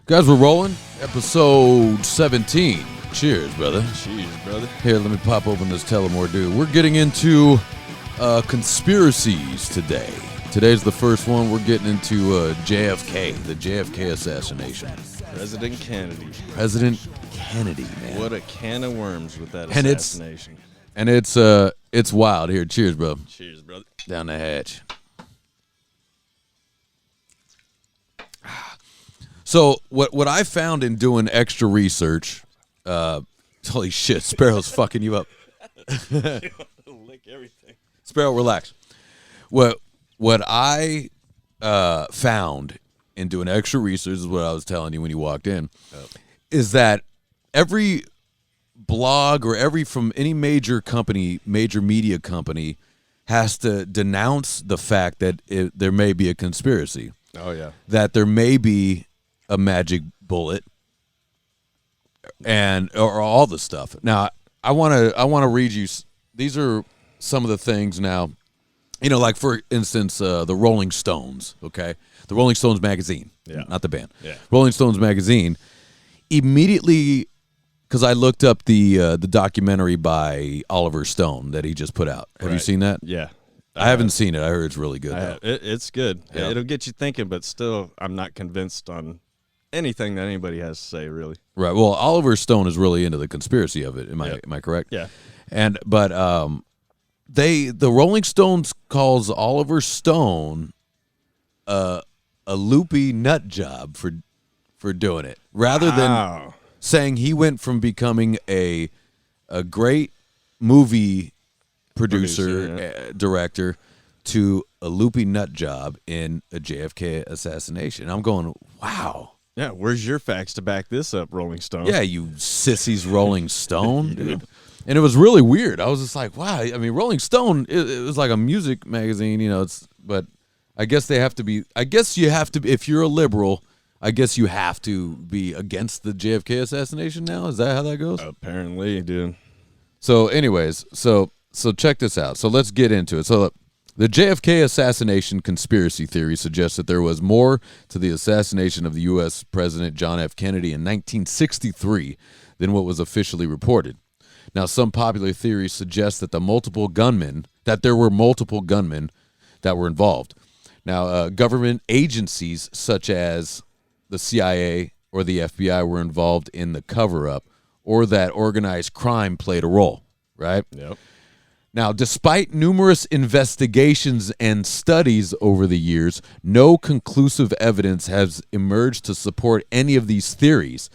Guys, we're rolling. Episode 17. Cheers, brother. Cheers, brother. Here, let me pop open this Tullamore Dew. We're getting into conspiracies today. Today's the first one. We're getting into JFK, the JFK assassination. President Kennedy. President Kennedy, man. What a can of worms with that assassination. And it's wild. Here, cheers, bro. Cheers, brother. Down the hatch. So what I found in doing extra research, holy shit, Sparrow's fucking you up. Lick everything. Sparrow, relax. What I found in doing extra research is what I was telling you when you walked in, is that every blog or from any major company, major media company, has to denounce the fact that there may be a conspiracy. Oh yeah. That there may be a magic bullet or all the stuff. Now, I want to read you. These are some of the things now. You know, like for instance, the Rolling Stones. Okay, the Rolling Stones magazine. Yeah. Not the band. Yeah. Rolling Stones magazine. Immediately, because I looked up the documentary by Oliver Stone that he just put out. Have you seen that? Yeah. I haven't seen it. I heard it's really good. It's good. Yeah. It'll get you thinking, but still, I'm not convinced on anything that anybody has to say, really. Right. Well, Oliver Stone is really into the conspiracy of it. Am I correct? Yeah. But the Rolling Stones calls Oliver Stone a loopy nut job for doing it, rather than saying he went from becoming a great movie producer, director, to a loopy nut job in a JFK assassination. I'm going, wow. Yeah, where's your facts to back this up, Rolling Stone? Yeah, you sissies, Rolling Stone, dude. And it was really weird. I was just like, wow. I mean, Rolling Stone, it was like a music magazine, you know. But I guess they have to be. I guess you have to. If you're a liberal, I guess you have to be against the JFK assassination now. Is that how that goes? Apparently, dude. So, anyways, so check this out. So let's get into it. So the JFK assassination conspiracy theory suggests that there was more to the assassination of the U.S. President John F. Kennedy in 1963 than what was officially reported. Now, some popular theories suggest that there were multiple gunmen that were involved. Now, government agencies such as the CIA or the FBI were involved in the cover-up, or that organized crime played a role, right? Yep. Now, despite numerous investigations and studies over the years, no conclusive evidence has emerged to support any of these theories,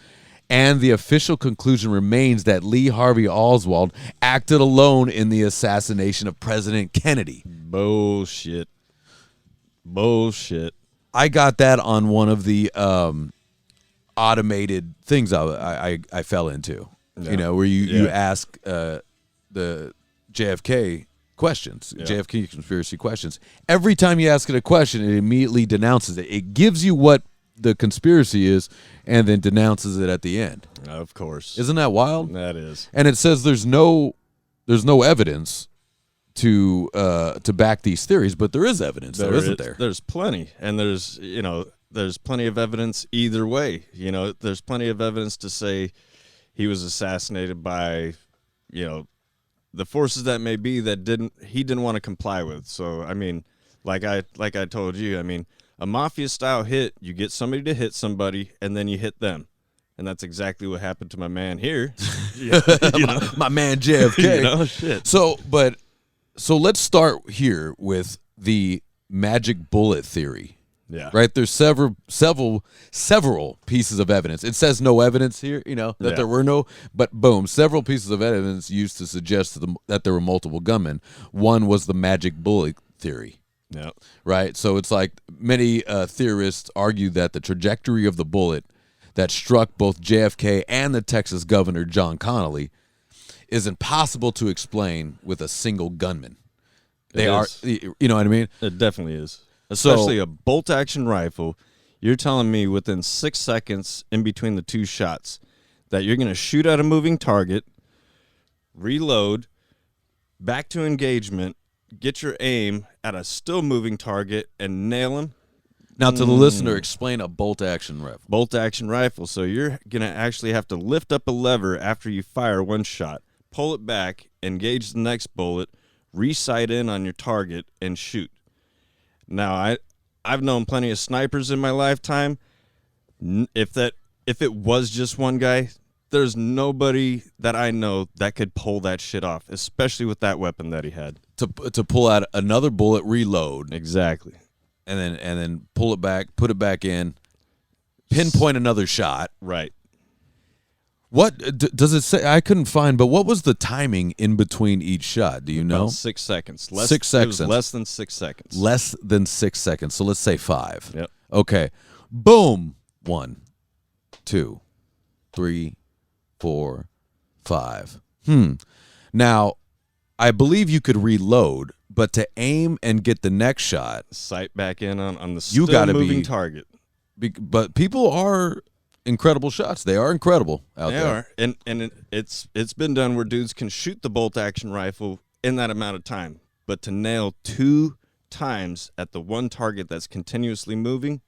and the official conclusion remains that Lee Harvey Oswald acted alone in the assassination of President Kennedy. Bullshit. I got that on one of the automated things I fell into, you know, where you ask the JFK questions, JFK conspiracy questions. Every time you ask it a question, it immediately denounces it. It gives you what the conspiracy is and then denounces it at the end. Of course. Isn't that wild? That is. And it says there's no evidence to back these theories, but there is evidence, though, isn't there? There's plenty, and there's plenty of evidence either way. You know, there's plenty of evidence to say he was assassinated by, the forces that may be that he didn't want to comply with. So I mean, like I told you, I mean, a mafia style hit, you get somebody to hit somebody and then you hit them. And that's exactly what happened to my man here. my man JFK. Shit. So let's start here with the magic bullet theory. Yeah. Right? There's several pieces of evidence. It says no evidence here, that there were no, but boom, several pieces of evidence used to suggest that there were multiple gunmen. One was the magic bullet theory. Yeah. Right? So it's like many theorists argue that the trajectory of the bullet that struck both JFK and the Texas governor, John Connally, is impossible to explain with a single gunman. You know what I mean? It definitely is. Especially a bolt-action rifle. You're telling me within 6 seconds in between the two shots that you're going to shoot at a moving target, reload, back to engagement, get your aim at a still moving target, and nail him? Now, to the listener, explain a bolt-action rifle. Bolt-action rifle. So you're going to actually have to lift up a lever after you fire one shot, pull it back, engage the next bullet, re-sight in on your target, and shoot. Now, I've known plenty of snipers in my lifetime. If it was just one guy, there's nobody that I know that could pull that shit off, especially with that weapon that he had. To pull out another bullet, reload. Exactly. And then pull it back, put it back in, pinpoint another shot. Right. What does it say? I couldn't find, but what was the timing in between each shot? Do you know? About 6 seconds. 6 seconds. It was less than 6 seconds. Less than 6 seconds. So let's say 5. Yep. Okay. Boom. 1, 2, 3, 4, 5. Now, I believe you could reload, but to aim and get the next shot, sight back in on the you gotta moving be target. But people are incredible shots. They are incredible out there. They are, and it's been done where dudes can shoot the bolt action rifle in that amount of time, but to nail 2 times at the one target that's continuously moving,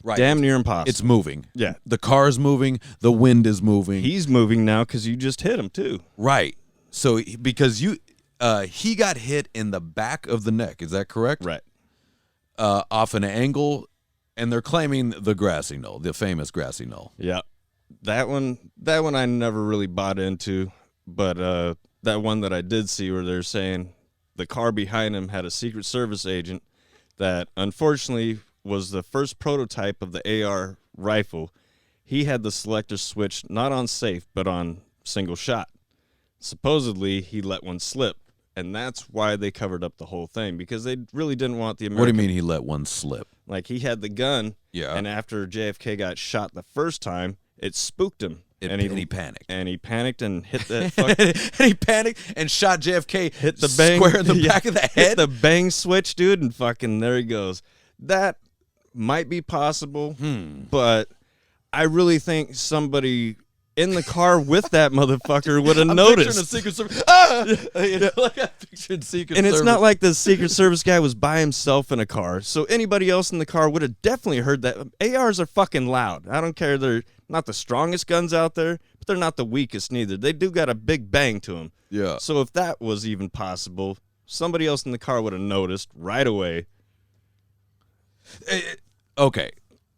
right? Damn near impossible. It's moving. Yeah, the car's moving. The wind is moving. He's moving now because you just hit him too. Right. So because he got hit in the back of the neck. Is that correct? Right. Off an angle, and they're claiming the grassy knoll, the famous grassy knoll. Yeah. That one I never really bought into, but that one that I did see where they're saying the car behind him had a Secret Service agent that unfortunately was the first prototype of the AR rifle. He had the selector switch not on safe, but on single shot. Supposedly, he let one slip, and that's why they covered up the whole thing, because they really didn't want the American... What do you mean he let one slip? Like, he had the gun, yeah, and after JFK got shot the first time, it spooked him. And he panicked. And he panicked and hit that fuck... and he panicked and shot JFK hit the bang, square in the back of the head. Hit the bang switch, dude, and fucking there he goes. That might be possible, but I really think somebody in the car with that motherfucker would have noticed. A Secret Service. You know, like I pictured Secret and Service. It's not like the Secret Service guy was by himself in a car, so anybody else in the car would have definitely heard that. ARs are fucking loud. I don't care. They're not the strongest guns out there, but they're not the weakest neither. They do got a big bang to them. Yeah. So if that was even possible, somebody else in the car would have noticed right away. Okay,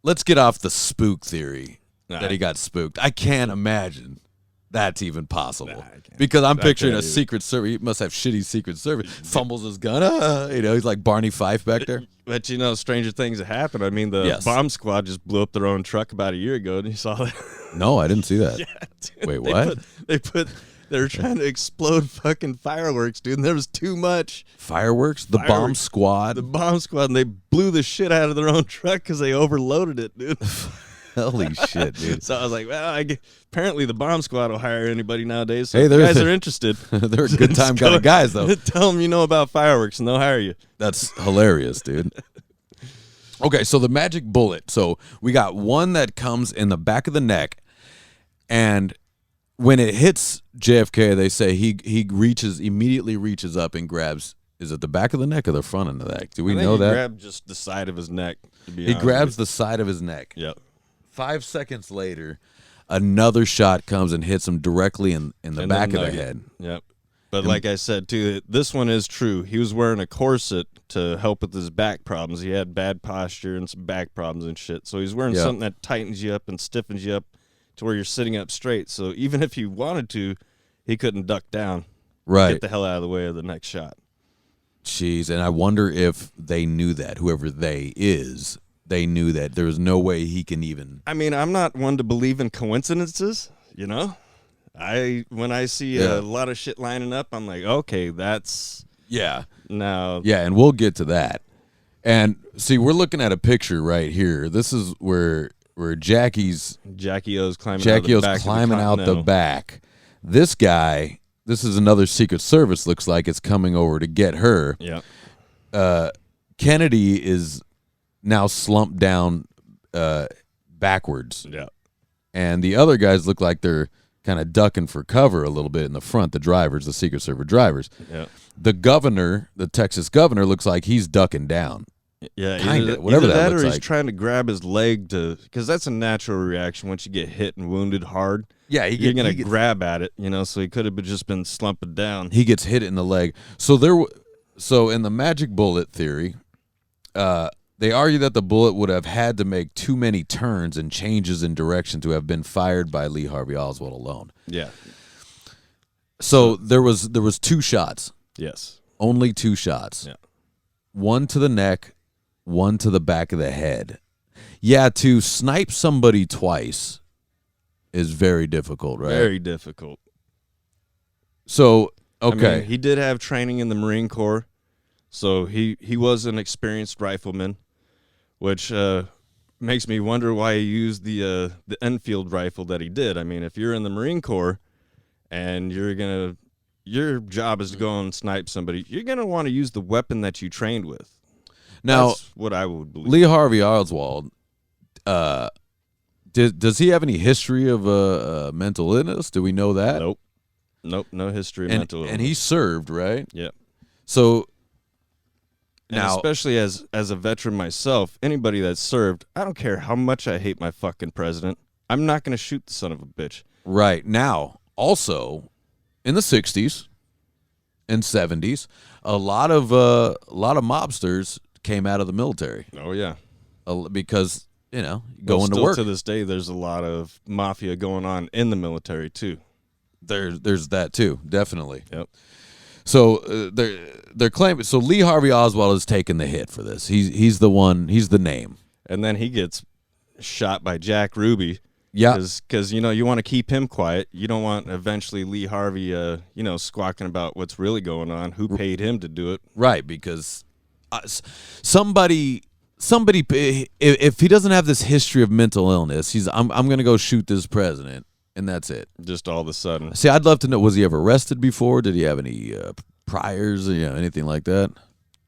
let's get off the spook theory that he got spooked. I can't imagine that's even possible. Because I'm picturing a Secret Service. He must have shitty Secret Service. Fumbles his gun. You know, he's like Barney Fife back there. But, you know, stranger things have happened. I mean, the bomb squad just blew up their own truck about a year ago, and you saw that. No, I didn't see that. Yeah, dude, wait, what? They were trying to explode fucking fireworks, dude, and there was too much. Fireworks? The bomb squad? The bomb squad, and they blew the shit out of their own truck because they overloaded it, dude. Holy shit, dude. So I was like, well, apparently the bomb squad will hire anybody nowadays. So hey, if you guys are interested. They're a good time kind of guys, though. Tell them you know about fireworks, and they'll hire you. That's hilarious, dude. Okay, so the magic bullet. So we got one that comes in the back of the neck, and when it hits JFK, they say he immediately reaches up and grabs. Is it the back of the neck or the front of the neck? Do we know that? He grabbed just the side of his neck. He grabs the side of his neck. Yep. 5 seconds later, another shot comes and hits him directly in the back of the head. Yep. But like I said, too, this one is true. He was wearing a corset to help with his back problems. He had bad posture and some back problems and shit. So he's wearing something that tightens you up and stiffens you up to where you're sitting up straight. So even if he wanted to, he couldn't duck down. Right. Get the hell out of the way of the next shot. Jeez, and I wonder if they knew that, whoever they is, they knew that there was no way he can even... I mean, I'm not one to believe in coincidences, you know? When I see a lot of shit lining up, I'm like, okay, that's... Yeah. Now... Yeah, and we'll get to that. And, see, we're looking at a picture right here. This is where Jackie O's climbing out the back. This guy, this is another Secret Service, looks like it's coming over to get her. Yeah. Kennedy is now slumped down backwards. Yeah. And the other guys look like they're kind of ducking for cover a little bit in the front, the drivers, the Secret Service drivers. Yeah. The governor, the Texas governor, looks like he's ducking down. Yeah, Kinda, whatever either that or looks he's like. trying to grab his leg because that's a natural reaction once you get hit and wounded hard. Yeah, You're gonna grab at it, so he could have just been slumping down. He gets hit in the leg. So so in the magic bullet theory, they argue that the bullet would have had to make too many turns and changes in direction to have been fired by Lee Harvey Oswald alone. Yeah. So there was 2 shots. Yes. Only 2 shots. Yeah. One to the neck, one to the back of the head. Yeah, to snipe somebody twice is very difficult, right? Very difficult. So, okay. I mean, he did have training in the Marine Corps, so he was an experienced rifleman, which makes me wonder why he used the Enfield rifle that he did. I mean, if you're in the Marine Corps and your job is to go and snipe somebody, you're going to want to use the weapon that you trained with. Now, that's what I would believe. Lee Harvey Oswald, does he have any history of mental illness? Do we know that? Nope, no history of mental illness. And he served, right? Yeah. So, and now, especially as a veteran myself, anybody that's served, I don't care how much I hate my fucking president, I'm not going to shoot the son of a bitch. Right. Now, also, in the 60s and 70s, a lot of mobsters came out of the military. Oh, yeah. Because, going still to work. To this day, there's a lot of mafia going on in the military, too. There's that, too, definitely. Yep. So they're claiming. So Lee Harvey Oswald has taken the hit for this. He's the one. He's the name. And then he gets shot by Jack Ruby. Yeah. Because you want to keep him quiet. You don't want eventually Lee Harvey, squawking about what's really going on. Who paid him to do it? Right. Because somebody, if he doesn't have this history of mental illness, I'm going to go shoot this president. And that's it. Just all of a sudden. See, I'd love to know, was he ever arrested before? Did he have any priors, anything like that?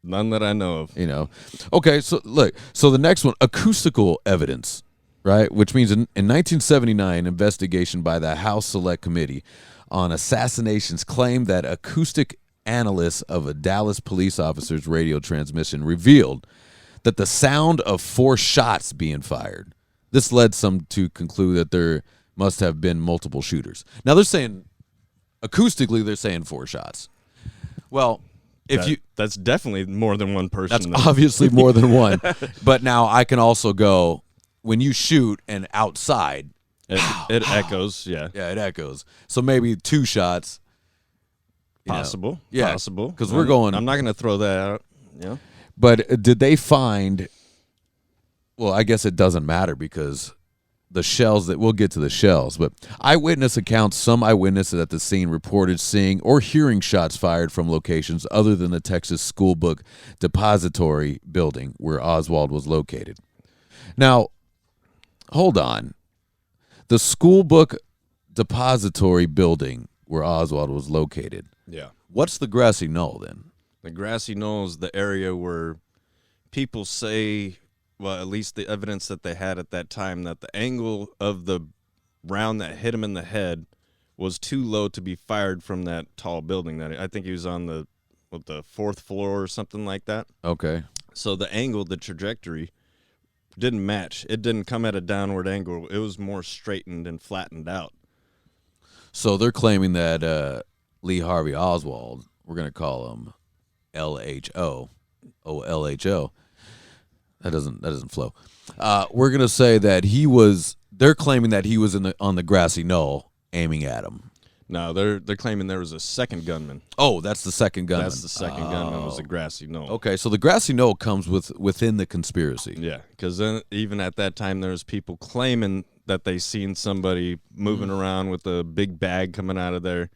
None that I know of. Okay, so look. So the next one, acoustical evidence, right? Which means in 1979, investigation by the House Select Committee on Assassinations claimed that acoustic analysis of a Dallas police officer's radio transmission revealed that the sound of 4 shots being fired. This led some to conclude that there must have been multiple shooters. Now they're saying, acoustically, they're saying 4 shots. Well, that's definitely more than one person. That's obviously more than one. But now I can also go, when you shoot and outside, it echoes. Yeah. Yeah, it echoes. So maybe 2 shots. Possible. Yeah, possible. Because we're going. I'm not going to throw that out. Yeah. But did they find? Well, I guess it doesn't matter because the shells we'll get to the shells, but eyewitness accounts, some eyewitnesses at the scene reported seeing or hearing shots fired from locations other than the Texas School Book Depository building where Oswald was located. Now, hold on. The School Book Depository building where Oswald was located. Yeah. What's the grassy knoll then? The grassy knoll is the area where people say, well, at least the evidence that they had at that time, that the angle of the round that hit him in the head was too low to be fired from that tall building. That I think he was on the 4th floor or something like that. Okay. So the angle, the trajectory, didn't match. It didn't come at a downward angle. It was more straightened and flattened out. So they're claiming that Lee Harvey Oswald, we're going to call him LHO, OLHO. That doesn't flow. We're gonna say that they're claiming that he was on the grassy knoll aiming at him. No, they're claiming there was a second gunman. Oh, that's the second gunman. That's the second gunman was the grassy knoll. Okay, so the grassy knoll comes within the conspiracy. Yeah, because then even at that time there was people claiming that they seen somebody moving around with a big bag coming out of there,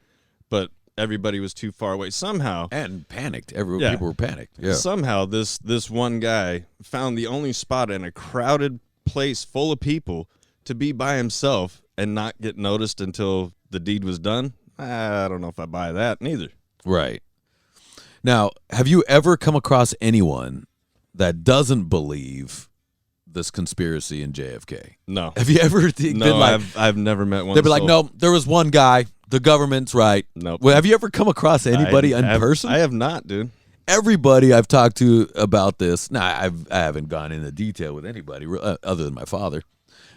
but everybody was too far away somehow and panicked. People were panicked. Yeah. Somehow this one guy found the only spot in a crowded place full of people to be by himself and not get noticed until the deed was done. I don't know if I buy that neither. Right. Now, have you ever come across anyone that doesn't believe this conspiracy in JFK? No. Have you ever been like, I've never met one. They'd be like, no, there was one guy. The government's right. Nope. Well, have you ever come across anybody in person? I have not, dude. everybody I've talked to about this. Now, I haven't gone into detail with anybody other than my father,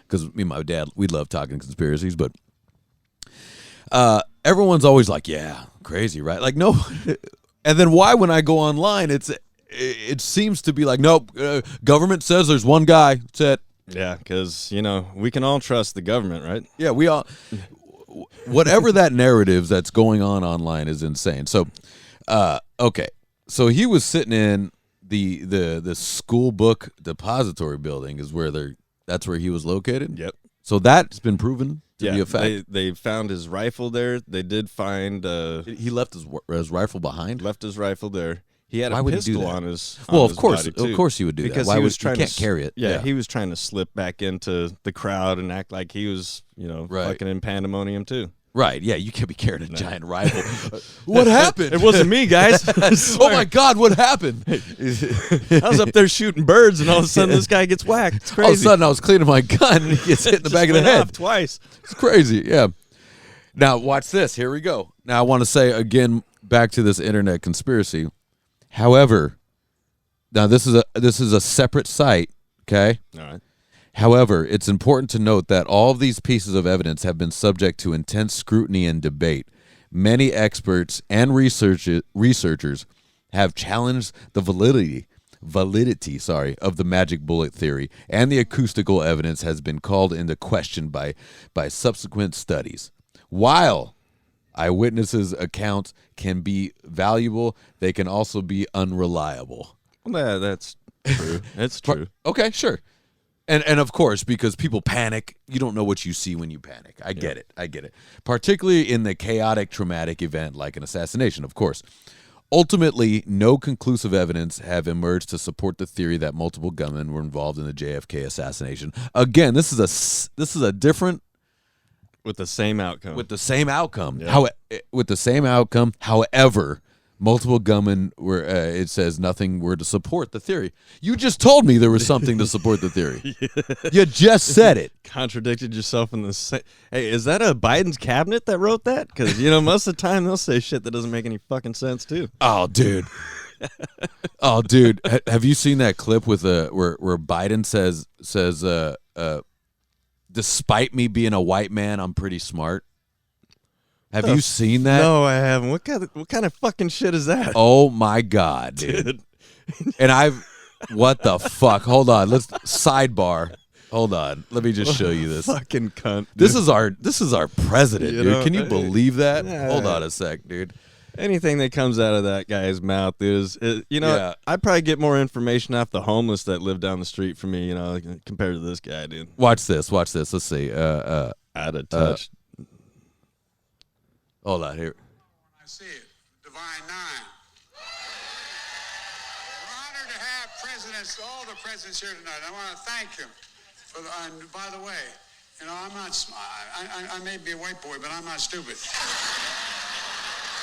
because me and my dad, we love talking conspiracies. But everyone's always like, "Yeah, crazy, right?" Like, no. And then why, when I go online, it seems to be like, nope. Government says there's one guy. That's it. Yeah, because we can all trust the government, right? Yeah, we all. Whatever that narrative that's going on online is insane. So, okay. So he was sitting in the school book depository building is that's where he was located. Yep. So that's been proven to be a fact. They found his rifle there. They did find he left his rifle behind. Left his rifle there. He had Why a would he do pistol that? on his Well, on of course, his body, too. of course he would do because that. Why he was would trying you can't to carry it? Yeah, he was trying to slip back into the crowd and act like he was, Right. fucking in pandemonium too. Right, yeah, you can't be carrying a giant rifle. What happened? It wasn't me, guys. Oh my God, what happened? I was up there shooting birds, and all of a sudden this guy gets whacked. It's crazy. All of a sudden I was cleaning my gun, and he gets hit in the back of the Went head. off twice. It's crazy, yeah. Now, watch this. Here we go. Now, I want to say, again, back to this internet conspiracy. However, now this is a separate site, okay? All right. However, it's important to note that all of these pieces of evidence have been subject to intense scrutiny and debate. Many experts and researchers have challenged the validity of the magic bullet theory, and the acoustical evidence has been called into question by subsequent studies. While eyewitnesses' accounts can be valuable, they can also be unreliable. Well, that's true. That's true. Okay, sure. And of course, because people panic, you don't know what you see when you panic. I get it. Particularly in the chaotic, traumatic event like an assassination, of course. Ultimately, no conclusive evidence have emerged to support the theory that multiple gunmen were involved in the JFK assassination. Again, this is a different With the same outcome. with the same outcome. Yeah. With the same outcome, however, multiple gunmen were. It says nothing were to support the theory. You just told me there was something to support the theory. You just said it. Contradicted yourself in the same. Hey, is that a Biden's cabinet that wrote that? Because most of the time they'll say shit that doesn't make any fucking sense too. Oh, dude. Oh, dude. Have you seen that clip with where Biden says despite me being a white man, I'm pretty smart? Have you seen that? No, I haven't. What kind of fucking shit is that? Oh my God, dude. And what the fuck? Hold on. Let's sidebar. Hold on. Let me just show you this. Fucking cunt. This is our president, You dude. know, Can you believe that? yeah. Hold on a sec, dude. Anything that comes out of that guy's mouth is Yeah. I'd probably get more information off the homeless that live down the street from me, compared to this guy, dude. Watch this. Let's see. Out of touch. Hold on here. I see it. Divine Nine. We're honored to have all the presidents here tonight. I want to thank them. And by the way, I'm not, I may be a white boy, but I'm not stupid.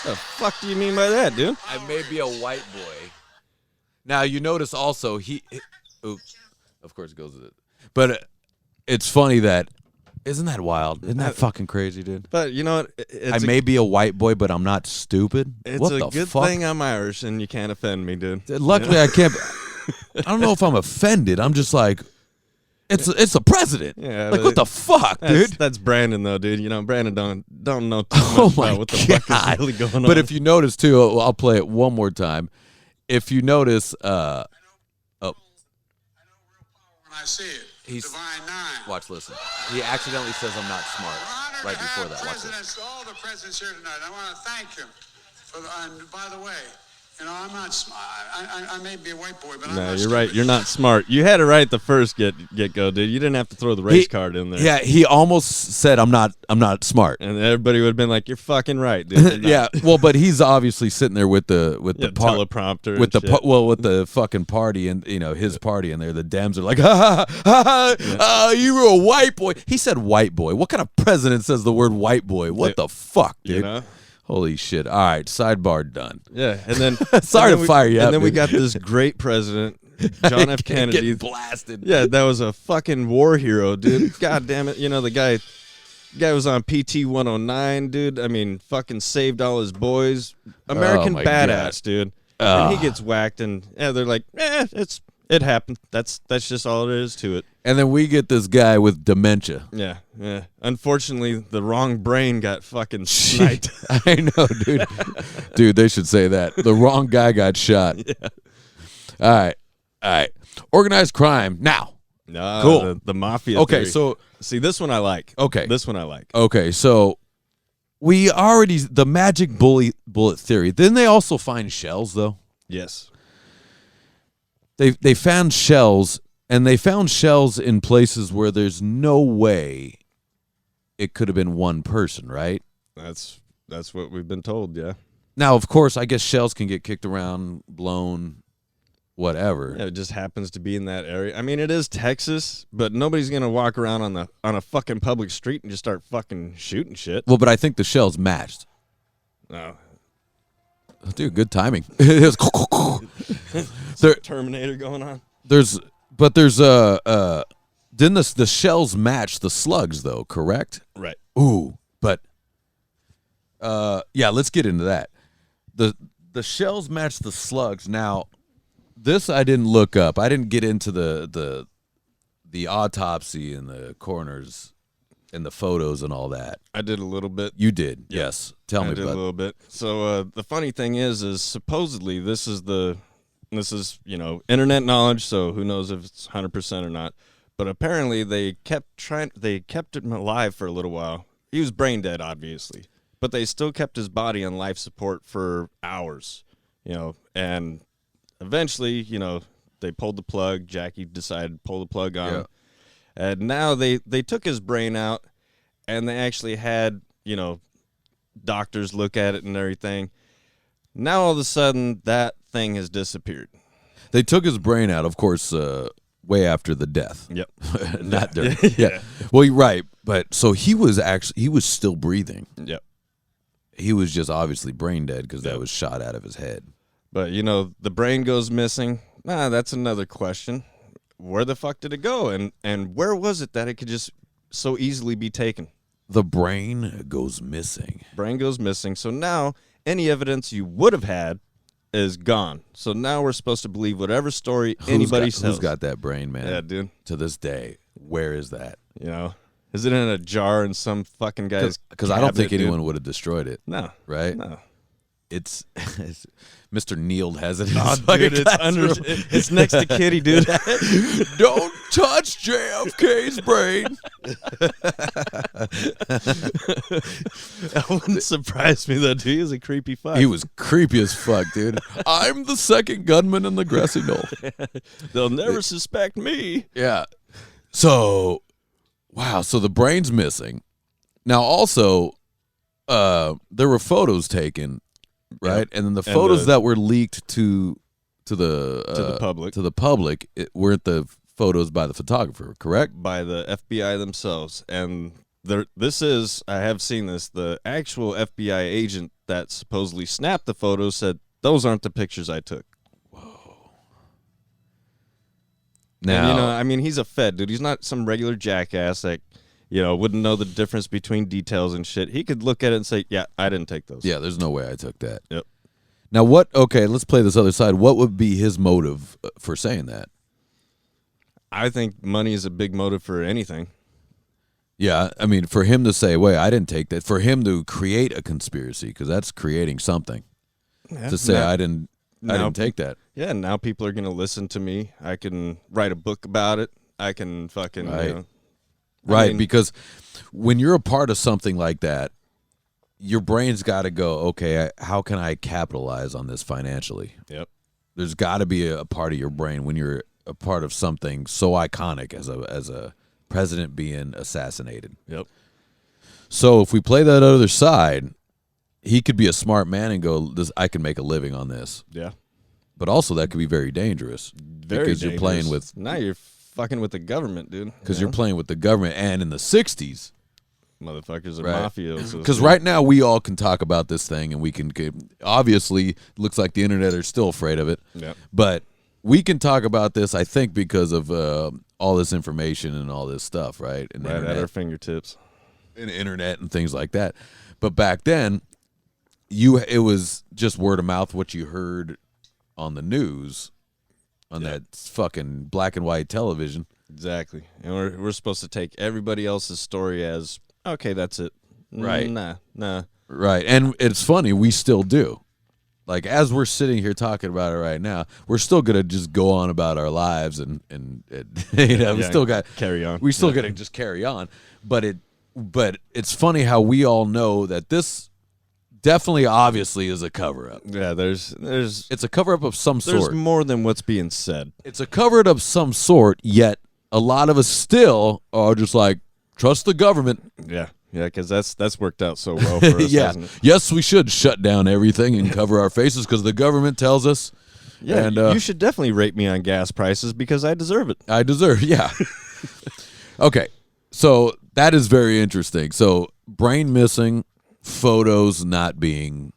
The fuck do you mean by that, dude? I may be a white boy. Now you notice also of course it goes with it, but it's funny that. Isn't that wild? Isn't that fucking crazy, dude? But you know what? I may be a white boy, but I'm not stupid. It's what a the good fuck? thing I'm Irish and you can't offend me, dude. Luckily, I can't. I don't know if I'm offended. I'm just like, it's a president. Yeah, like what the fuck, dude? That's Brandon though, dude. Brandon don't know too much Oh my about what the fuck God. is really going on. But if you notice too, I'll play it one more time. If you notice, I know real power when I see it. He's- Divine Nine. watch, listen. He accidentally says I'm not smart We're honored right to before have that. Watch this. all the presidents here tonight. I want to thank them. And by the way, I'm not. I may be a white boy, but I'm no, not. you're right. stupid. You're not smart. You had it right the first get go, dude. You didn't have to throw the race card in there. Yeah, he almost said I'm not smart. And everybody would have been like, "You're fucking right, dude." You're not. Yeah, well, but he's obviously sitting there with the teleprompter with and the shit. with the fucking party and his party in there. The Dems are like, ha ha ha, you were a white boy. He said white boy. What kind of president says the word white boy? What the fuck, dude? You know? Holy shit! All right, sidebar done. Yeah, and then Sorry and then to fire you up, And then we dude. got this great president, John F. Kennedy. Getting blasted. Yeah, that was a fucking war hero, dude. God damn it. The guy was on PT 109, dude. I mean, fucking saved all his boys. American my badass, dude. And he gets whacked, and they're like, it happened. That's just all it is to it. And then we get this guy with dementia. Yeah. Unfortunately, the wrong brain got fucking sniped. I know, dude. Dude, they should say that. The wrong guy got shot. Yeah. All right. Organized crime. Now. No, cool. The mafia. Okay, theory. so see, this one I like. Okay. This one I like. Okay, so we already the magic bullet theory. Then they also find shells, though. Yes. They found shells, and they found shells in places where there's no way it could have been one person, right? That's what we've been told, yeah. Now, of course, I guess shells can get kicked around, blown, whatever. Yeah, it just happens to be in that area. I mean, it is Texas, but nobody's gonna walk around on a fucking public street and just start fucking shooting shit. Well, but I think the shells matched. No. Dude, good timing. It was Terminator going on. There's didn't the shells match the slugs though, correct? Right. Ooh, but yeah, let's get into that. The shells match the slugs. Now, this I didn't look up. I didn't get into the autopsy and the coroners and the photos and all that. I did a little bit. You did, yes. Tell me I did about a little bit. So the funny thing is supposedly this is internet knowledge. So who knows if it's 100% or not? But apparently they kept him alive for a little while. He was brain dead, obviously, but they still kept his body on life support for hours. And eventually, they pulled the plug. Jackie decided to pull the plug on him. And now they took his brain out, and they actually had, doctors look at it and everything. Now all of a sudden, that thing has disappeared. They took his brain out, of course, way after the death. Yep. Not during. Yeah. Well, you're right. But so he was still breathing. Yep. He was just obviously brain dead because that was shot out of his head. But, the brain goes missing. That's another question. Where the fuck did it go? And where was it that it could just so easily be taken? The brain goes missing. Brain goes missing. So now any evidence you would have had is gone. So now we're supposed to believe whatever story anybody says. Who's got that brain, man? Yeah, dude. To this day, where is that? Is it in a jar in some fucking guy's Because I don't think cabinet, anyone would have destroyed it. No. Right? No. It's Mr. Neil has it. Dude, it's next to Kitty, dude. Don't touch JFK's brain. That wouldn't surprise me, though, dude. He was a creepy fuck. He was creepy as fuck, dude. I'm the second gunman in the grassy knoll. They'll never suspect me. Yeah. So, wow. So the brain's missing. Now, also, there were photos taken. Right, and then the photos that were leaked to the public weren't the photos by the photographer, correct? By the FBI themselves, and I have seen this. The actual FBI agent that supposedly snapped the photos said those aren't the pictures I took. Whoa. Now, And, he's a Fed dude. He's not some regular jackass that wouldn't know the difference between details and shit. He could look at it and say, yeah, I didn't take those. Yeah, there's no way I took that. Yep. Now, let's play this other side. What would be his motive for saying that? I think money is a big motive for anything. Yeah, for him to say, wait, I didn't take that, for him to create a conspiracy, because that's creating something. Yeah, to say, I didn't take that. Yeah, and now people are going to listen to me. I can write a book about it. I can fucking, right. Right, because when you're a part of something like that, your brain's got to go, okay, how can I capitalize on this financially? Yep. There's got to be a part of your brain when you're a part of something so iconic as a president being assassinated. Yep. So if we play that other side, he could be a smart man and go, I can make a living on this. Yeah. But also that could be very dangerous. Very because dangerous. You're playing with... Now you're fucking with the government, dude. Because you're playing with the government. And in the 60s, motherfuckers are right. mafiosos. Because right now we all can talk about this thing, and we can obviously looks like the internet are still afraid of it. Yep. But we can talk about this, I think, because of all this information and all this stuff, right? And right at our fingertips. And internet and things like that. But back then, it was just word of mouth, what you heard on the news, on that fucking black and white television. Exactly. And we're supposed to take everybody else's story as, okay, that's it. Right. Nah. Right. And it's funny, we still do. Like, as we're sitting here talking about it right now, we're still going to just go on about our lives and you know, we still got carry on. We still got to just carry on. But it's funny how we all know that this definitely obviously is a cover-up. Yeah, it's a cover-up of some there's sort. more than what's being said. It's a cover-up of some sort, yet a lot of us still are just like, trust the government. Yeah, because that's worked out so well for us, hasn't it? Yes, we should shut down everything and cover our faces because the government tells us. Yeah, and, you should definitely rate me on gas prices because I deserve it. Yeah. Okay, so that is very interesting. So brain missing, photos not being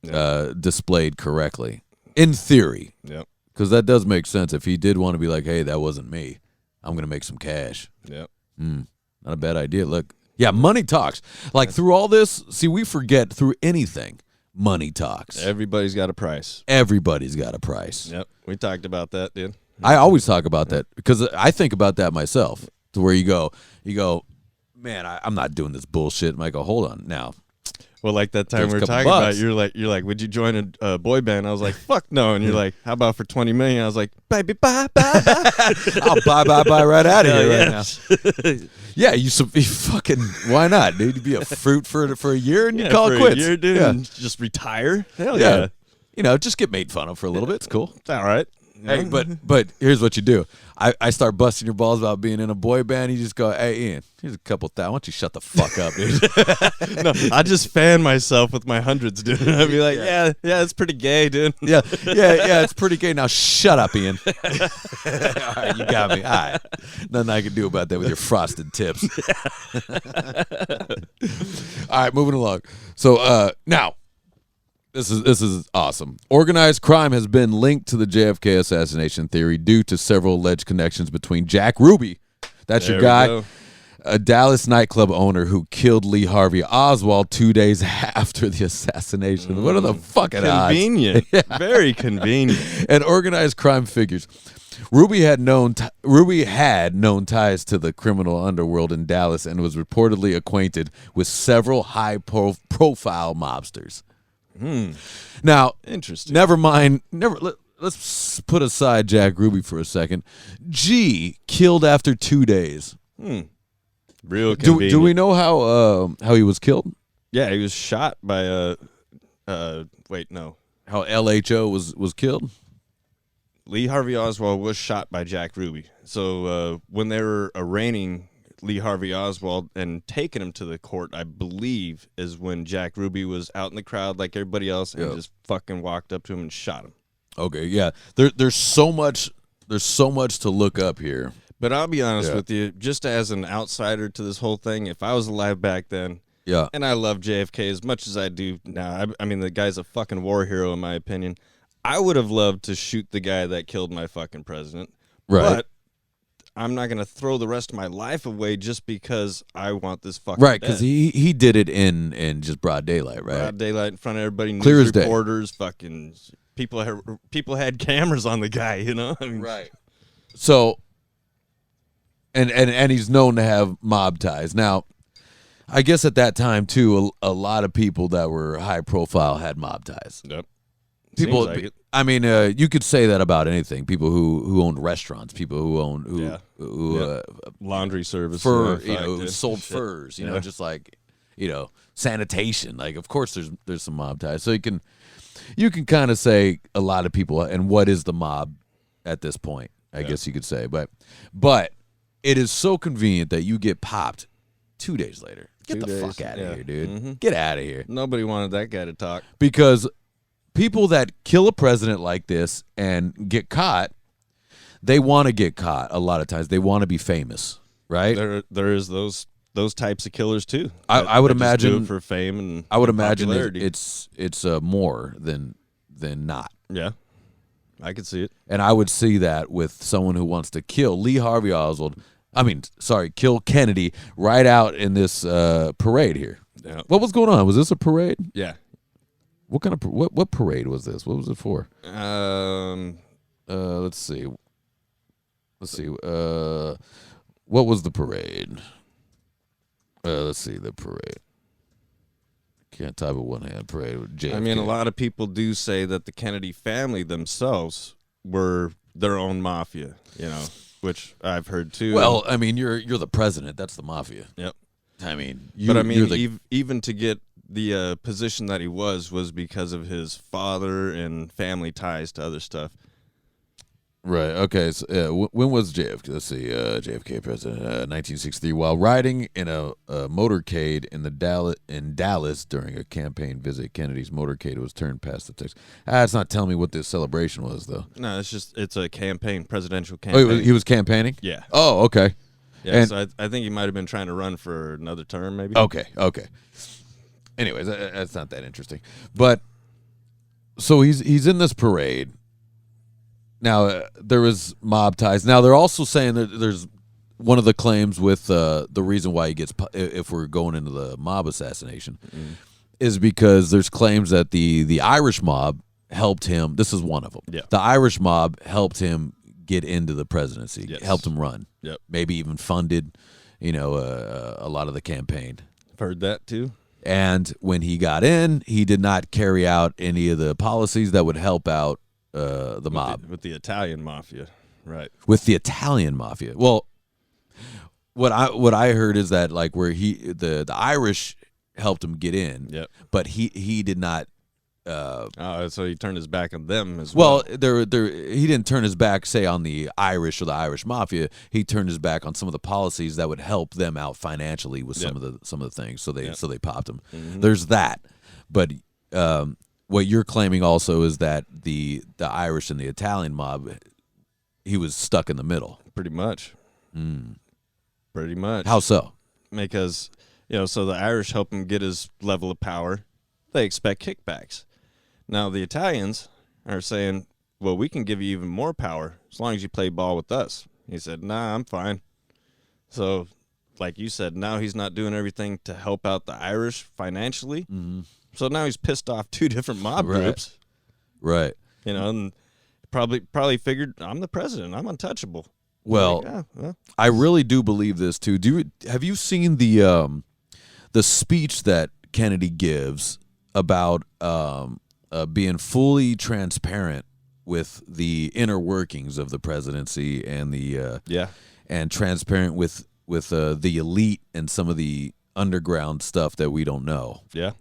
displayed correctly, in theory. Yep. Because that does make sense. If he did want to be like, hey, that wasn't me, I'm going to make some cash. Yep. Not a bad idea. Look, yeah, money talks. Like, through all this, see, we forget through anything, money talks. Everybody's got a price. Everybody's got a price. Yep. We talked about that, dude. I always talk about that because I think about that myself, to where you go, man, I'm not doing this bullshit. And I go, hold on now. Well, like that time There's we a were couple talking bucks. about, you're like, would you join a boy band? I was like, fuck no. And you're like, how about for 20 million? I was like, baby, bye. I'll buy right out of here right now. Yeah, you fucking, why not, dude? You be a fruit for a year and you call it quits. A year, dude, Yeah. and just retire. Hell Yeah. yeah. You know, just get made fun of for a little bit. It's cool. It's all right. Hey, but here's what you do. I start busting your balls about being in a boy band. You just go, hey, Ian, here's a couple thousand. Why don't you shut the fuck up, dude? No, I just fan myself with my hundreds, dude. I'd be like, yeah, it's pretty gay, dude. Yeah, it's pretty gay. Now shut up, Ian. All right, you got me. All right. Nothing I can do about that with your frosted tips. All right, moving along. So now, this is awesome. Organized crime has been linked to the JFK assassination theory due to several alleged connections between Jack Ruby, that's your guy, a Dallas nightclub owner who killed Lee Harvey Oswald 2 days after the assassination. What are the fucking odds? Convenient. Very convenient. And organized crime figures. Ruby had known ties to the criminal underworld in Dallas and was reportedly acquainted with several high-profile mobsters. Now, Interesting. Never mind. Let's put aside Jack Ruby for a second. G killed after 2 days. Real convenient. Do we know how he was killed? Yeah, he was shot by wait, no. How LHO was killed? Lee Harvey Oswald was shot by Jack Ruby. So when they were arraigning Lee Harvey Oswald and taking him to the court, I believe, is when Jack Ruby was out in the crowd like everybody else and just fucking walked up to him and shot him. Okay, yeah. There's so much to look up here. But I'll be honest with you, just as an outsider to this whole thing, if I was alive back then, and I love JFK as much as I do now, I mean, the guy's a fucking war hero in my opinion, I would have loved to shoot the guy that killed my fucking president. Right. But I'm not going to throw the rest of my life away just because I want this fucking right, because he did it in just broad daylight, right? Broad daylight in front of everybody, Clear news as day. reporters, fucking people had cameras on the guy, you know? I mean, right. So, and he's known to have mob ties. Now, I guess at that time, too, a lot of people that were high profile had mob ties. Yep. People, Seems like it. I mean, you could say that about anything. People who owned restaurants, people who laundry service, sold furs, you know, just like, you know, sanitation. Like, of course, there's some mob ties. So you can kind of say a lot of people. And what is the mob at this point? I guess you could say, but it is so convenient that you get popped 2 days later. Get the fuck out of here, dude. Mm-hmm. Get out of here. Nobody wanted that guy to talk because people that kill a president like this and get caught, they want to get caught a lot of times. They want to be famous, right? There is those types of killers too. I would that just do imagine it for fame and I would imagine popularity. it's more than not. Yeah, I could see it. And I would see that with someone who wants to kill Lee Harvey Oswald. Kill Kennedy right out in this parade here. Yeah. What was going on? Was this a parade? Yeah. What kind of what parade was this? What was it for? Let's see. What was the parade? Let's see the parade. Can't type with one hand. Parade with JFK. I mean, a lot of people do say that the Kennedy family themselves were their own mafia, which I've heard too. Well, I mean, you're the president. That's the mafia. Yep. I mean, even to get the position that he was because of his father and family ties to other stuff. Right. Okay. So, when was JFK? Let's see. JFK president, 1963. While riding in a motorcade in Dallas during a campaign visit, Kennedy's motorcade was turned past the text. It's not telling me what this celebration was, though. No, it's a presidential campaign. Oh, he was campaigning. Yeah. Oh, okay. Yeah. And so I think he might have been trying to run for another term, maybe. Okay. Anyways, that's not that interesting. But so he's in this parade. Now, there was mob ties. Now, they're also saying that there's one of the claims with the reason why he gets, if we're going into the mob assassination, is because there's claims that the Irish mob helped him. This is one of them. Yeah. The Irish mob helped him get into the presidency, helped him run. Yep. Maybe even funded, a lot of the campaign. I've heard that too. And when he got in, he did not carry out any of the policies that would help out the mob. With the Italian mafia, right? With the Italian mafia. Well, what I heard is that like where the Irish helped him get in, but he did not. So he turned his back on them as well. Well, he didn't turn his back, say, on the Irish or the Irish mafia. He turned his back on some of the policies that would help them out financially with some of the things. So they popped him. Mm-hmm. There's that, but what you're claiming also is that the Irish and the Italian mob, he was stuck in the middle. Pretty much. Pretty much. How so? Because so the Irish help him get his level of power. They expect kickbacks. Now, the Italians are saying, well, we can give you even more power as long as you play ball with us. He said, nah, I'm fine. So, like you said, now he's not doing everything to help out the Irish financially. Mm-hmm. So now he's pissed off two different mob groups. Right. And probably figured, I'm the president. I'm untouchable. Well, I really do believe this, too. Have you seen the speech that Kennedy gives about being fully transparent with the inner workings of the presidency and and transparent with the elite and some of the underground stuff that we don't know. Yeah.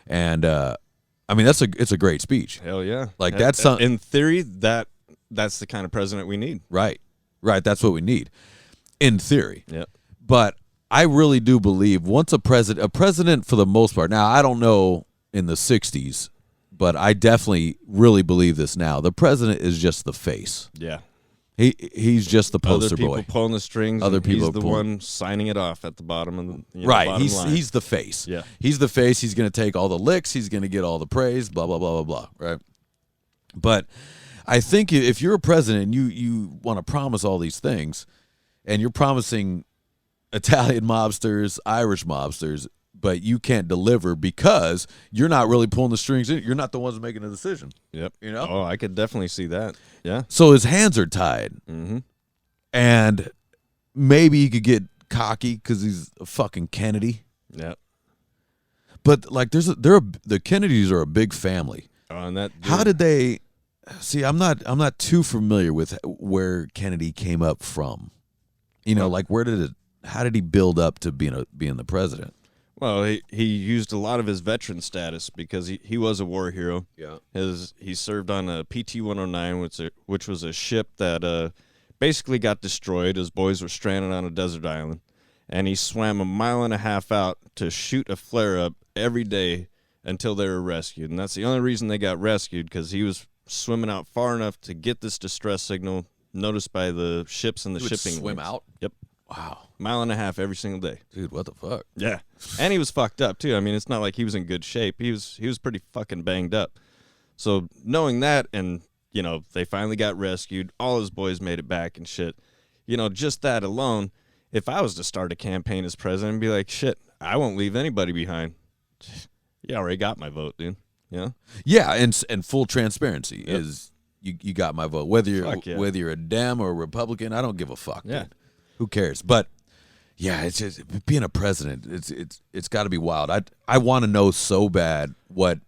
And I mean it's a great speech. Hell yeah. Like that's in theory that's the kind of president we need. Right. That's what we need. In theory. Yeah. But I really do believe once a president for the most part. Now, I don't know in the 60s, but I definitely really believe this now. The president is just the face. Yeah. He's just the poster boy. Other people pulling the strings. Other people he's the one signing it off at the bottom of the right. Bottom line. He's the face. Yeah. He's the face. He's going to take all the licks. He's going to get all the praise. Blah blah blah blah blah. Right. But I think if you're a president, and you want to promise all these things, and you're promising Italian mobsters, Irish mobsters, but you can't deliver because you're not really pulling the strings in. You're not the ones making the decision. Yep. Oh, I could definitely see that. Yeah. So his hands are tied. Mm-hmm. And maybe he could get cocky because he's a fucking Kennedy. Yep. But like the Kennedys are a big family. And that how did they see? I'm not too familiar with where Kennedy came up from. Like how did he build up to being the president? Well, he used a lot of his veteran status because he was a war hero. Yeah. He served on a PT-109, which was a ship that basically got destroyed. His boys were stranded on a desert island, and he swam 1.5 miles out to shoot a flare-up every day until they were rescued. And that's the only reason they got rescued, because he was swimming out far enough to get this distress signal noticed by the ships and the shipping. Swim out? Yep. Wow. 1.5 miles every single day. Dude, what the fuck? Yeah. And he was fucked up too. I mean, it's not like he was in good shape. He was pretty fucking banged up. So knowing that, and they finally got rescued, all his boys made it back and shit. Just that alone, if I was to start a campaign as president, I'd be like, shit, I won't leave anybody behind. You already got my vote, dude. Yeah. Yeah, and full transparency is you got my vote. Whether you're a Dem or a Republican, I don't give a fuck. Yeah. Dude. Who cares? But yeah, it's just being a president. It's got to be wild. I want to know so bad what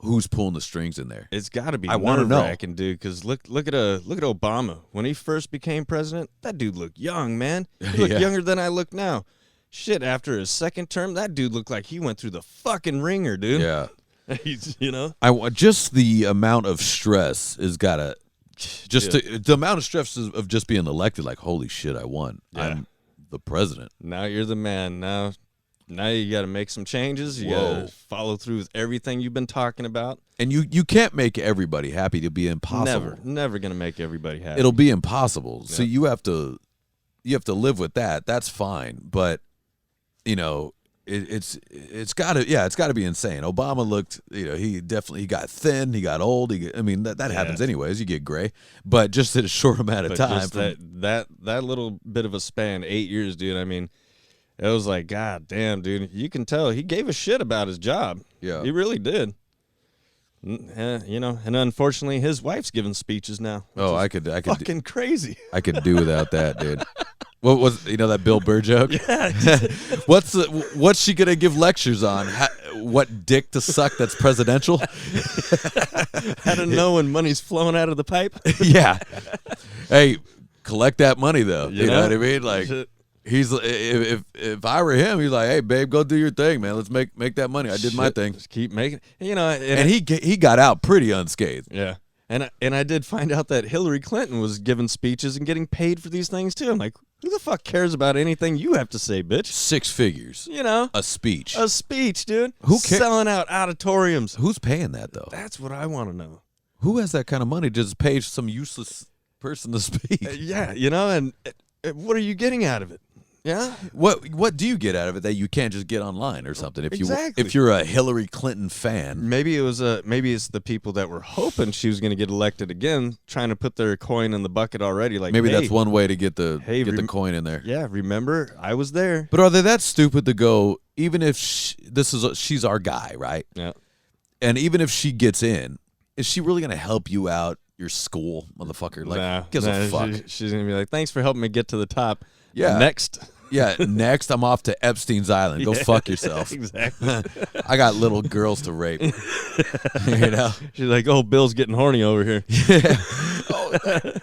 who's pulling the strings in there. It's got to be. I want to know, dude. Because look at Obama when he first became president. That dude looked young, man. He looked younger than I look now. Shit, after his second term, that dude looked like he went through the fucking ringer, dude. Yeah, he's just the amount of stress is gotta the amount of stress of just being elected. Like, holy shit, I won. Yeah. I'm the president. Now you're the man. Now you got to make some changes. You got to follow through with everything you've been talking about. And you can't make everybody happy. It'll be impossible. Never gonna make everybody happy. It'll be impossible. Yeah. So you have to live with that. That's fine. But it's gotta be insane. Obama looked, he got thin, he got old. That happens anyways. You get gray, but just in a short amount of time. Just that little bit of a span, 8 years, dude. I mean, it was like, God damn, dude. You can tell he gave a shit about his job. Yeah, he really did. And unfortunately, his wife's giving speeches now. Oh, I could fucking crazy. I could do without that, dude. What was that Bill Burr joke? Yeah. What's she gonna give lectures on? What dick to suck that's presidential? How to know when money's flowing out of the pipe? Yeah. Hey, collect that money though. You know what I mean? Like, he's if I were him, he's like, hey babe, go do your thing, man. Let's make that money. I did my thing. Just keep making. And he got out pretty unscathed. Yeah. And I did find out that Hillary Clinton was giving speeches and getting paid for these things too. I'm like, who the fuck cares about anything you have to say, bitch? 6 figures. A speech. A speech, dude. Who cares? Selling out auditoriums. Who's paying that though? That's what I want to know. Who has that kind of money to just pay some useless person to speak? And what are you getting out of it? Yeah. What do you get out of it that you can't just get online or something? If you're a Hillary Clinton fan, maybe it's the people that were hoping she was going to get elected again, trying to put their coin in the bucket already. Like, maybe that's one way to get the coin in there. Yeah, remember I was there. But are they that stupid to go? Even if she's our guy, right? Yeah. And even if she gets in, is she really going to help you out? Your school, motherfucker. Like, gives a fuck. She's going to be like, thanks for helping me get to the top. Yeah. Next. Yeah, next I'm off to Epstein's Island. Go fuck yourself. Exactly. I got little girls to rape. She's like, oh, Bill's getting horny over here. Yeah.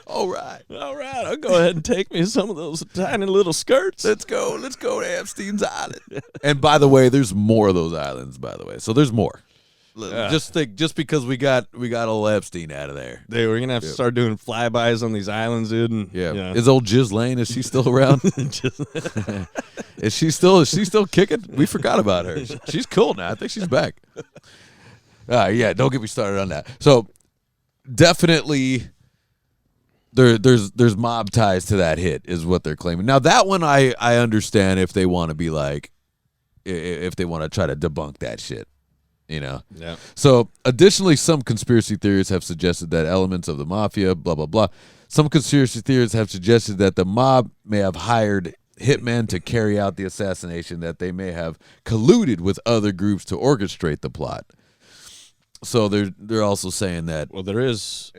All right. I'll go ahead and take me some of those tiny little skirts. Let's go to Epstein's Island. And by the way, there's more of those islands, by the way. So there's more. Just because we got old Epstein out of there. Dude, we're gonna have to start doing flybys on these islands, dude. And, Is old Ghislaine, is she still around? Is she still kicking? We forgot about her. She's cool now. I think she's back. Don't get me started on that. So definitely there's mob ties to that hit, is what they're claiming. Now that one I understand if they want to be like, if they want to try to debunk that shit. Yeah. So, additionally, some conspiracy theorists have suggested that elements of the mafia, blah, blah, blah. Some conspiracy theorists have suggested that the mob may have hired hitmen to carry out the assassination, that they may have colluded with other groups to orchestrate the plot. So they're also saying that. Well, there is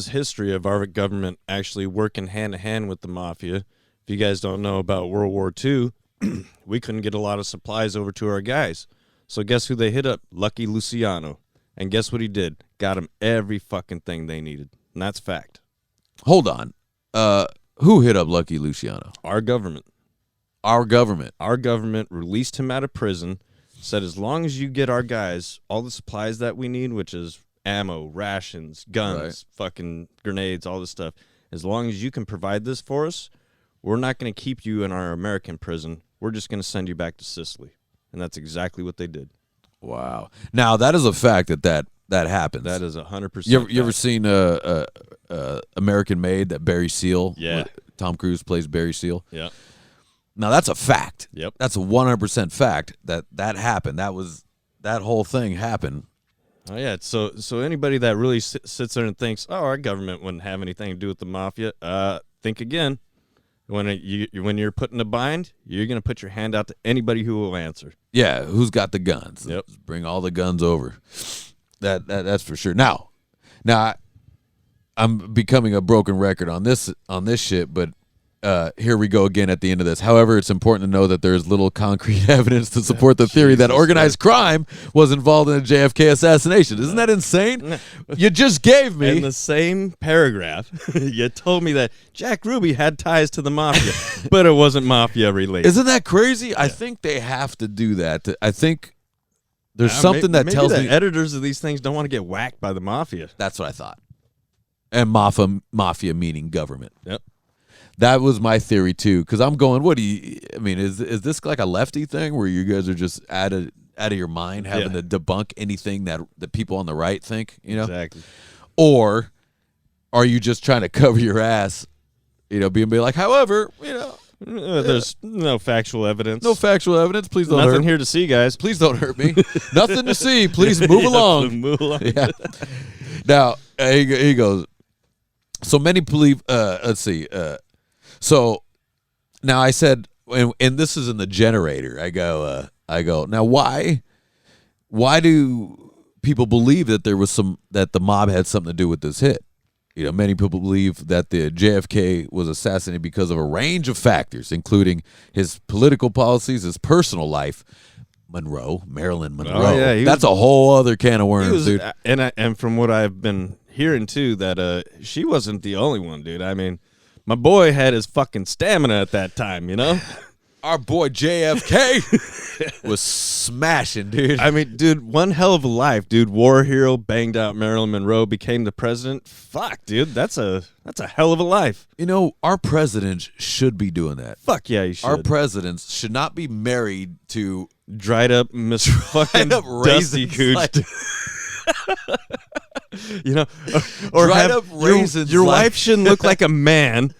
history of our government actually working hand in hand with the mafia. If you guys don't know about World War II, we couldn't get a lot of supplies over to our guys. So guess who they hit up? Lucky Luciano. And guess what he did? Got them every fucking thing they needed. And that's fact. Hold on. Who hit up Lucky Luciano? Our government. Our government. Our government released him out of prison, said as long as you get our guys all the supplies that we need, which is ammo, rations, guns, fucking grenades, all this stuff, as long as you can provide this for us, we're not going to keep you in our American prison. We're just going to send you back to Sicily. And that's exactly what they did. Wow. Now, that is a fact that happens. That is 100%. You ever seen American Made, that Barry Seal? Yeah. Tom Cruise plays Barry Seal? Yeah. Now, that's a fact. Yep. That's a 100% fact that happened. That whole thing happened. Oh, yeah. So anybody that really sits there and thinks, oh, our government wouldn't have anything to do with the mafia, think again. When you're put in a bind, you're going to put your hand out to anybody who will answer. Yeah, who's got the guns? Yep. Let's bring all the guns over. That's for sure. Now, I'm becoming a broken record on this shit, but here we go again at the end of this. However, it's important to know that there is little concrete evidence to support the theory that organized crime was involved in a JFK assassination. Isn't that insane? You just gave me... In the same paragraph, you told me that Jack Ruby had ties to the mafia, but it wasn't mafia related. Isn't that crazy? Yeah. I think they have to do that. I think there's something that maybe tells the me... editors of these things don't want to get whacked by the mafia. That's what I thought. And mafia meaning government. Yep. That was my theory too, because I'm going. Is this like a lefty thing where you guys are just out of your mind having to debunk anything that the people on the right think, Exactly. Or are you just trying to cover your ass, being like, however, there's no factual evidence. No factual evidence. Please don't Nothing hurt. here to see, guys. Please don't hurt me. Nothing to see. Please move along. Move along. Yeah. Now he goes. So many believe. Let's see. So now I said, and this is in the generator. I go. Now why do people believe that that the mob had something to do with this hit? Many people believe that the JFK was assassinated because of a range of factors, including his political policies, his personal life. Marilyn Monroe. Oh, yeah, that's a whole other can of worms, dude. And from what I've been hearing too, that she wasn't the only one, dude. I mean, my boy had his fucking stamina at that time, Our boy JFK was smashing, dude. I mean, dude, one hell of a life, dude. War hero, banged out Marilyn Monroe, became the president. Fuck, dude, that's a hell of a life. Our presidents should be doing that. Fuck yeah, you should. Our presidents should not be married to dried up Miss fucking Dusty Cooch. Like, or dried have up raisins. Your wife shouldn't look like a man.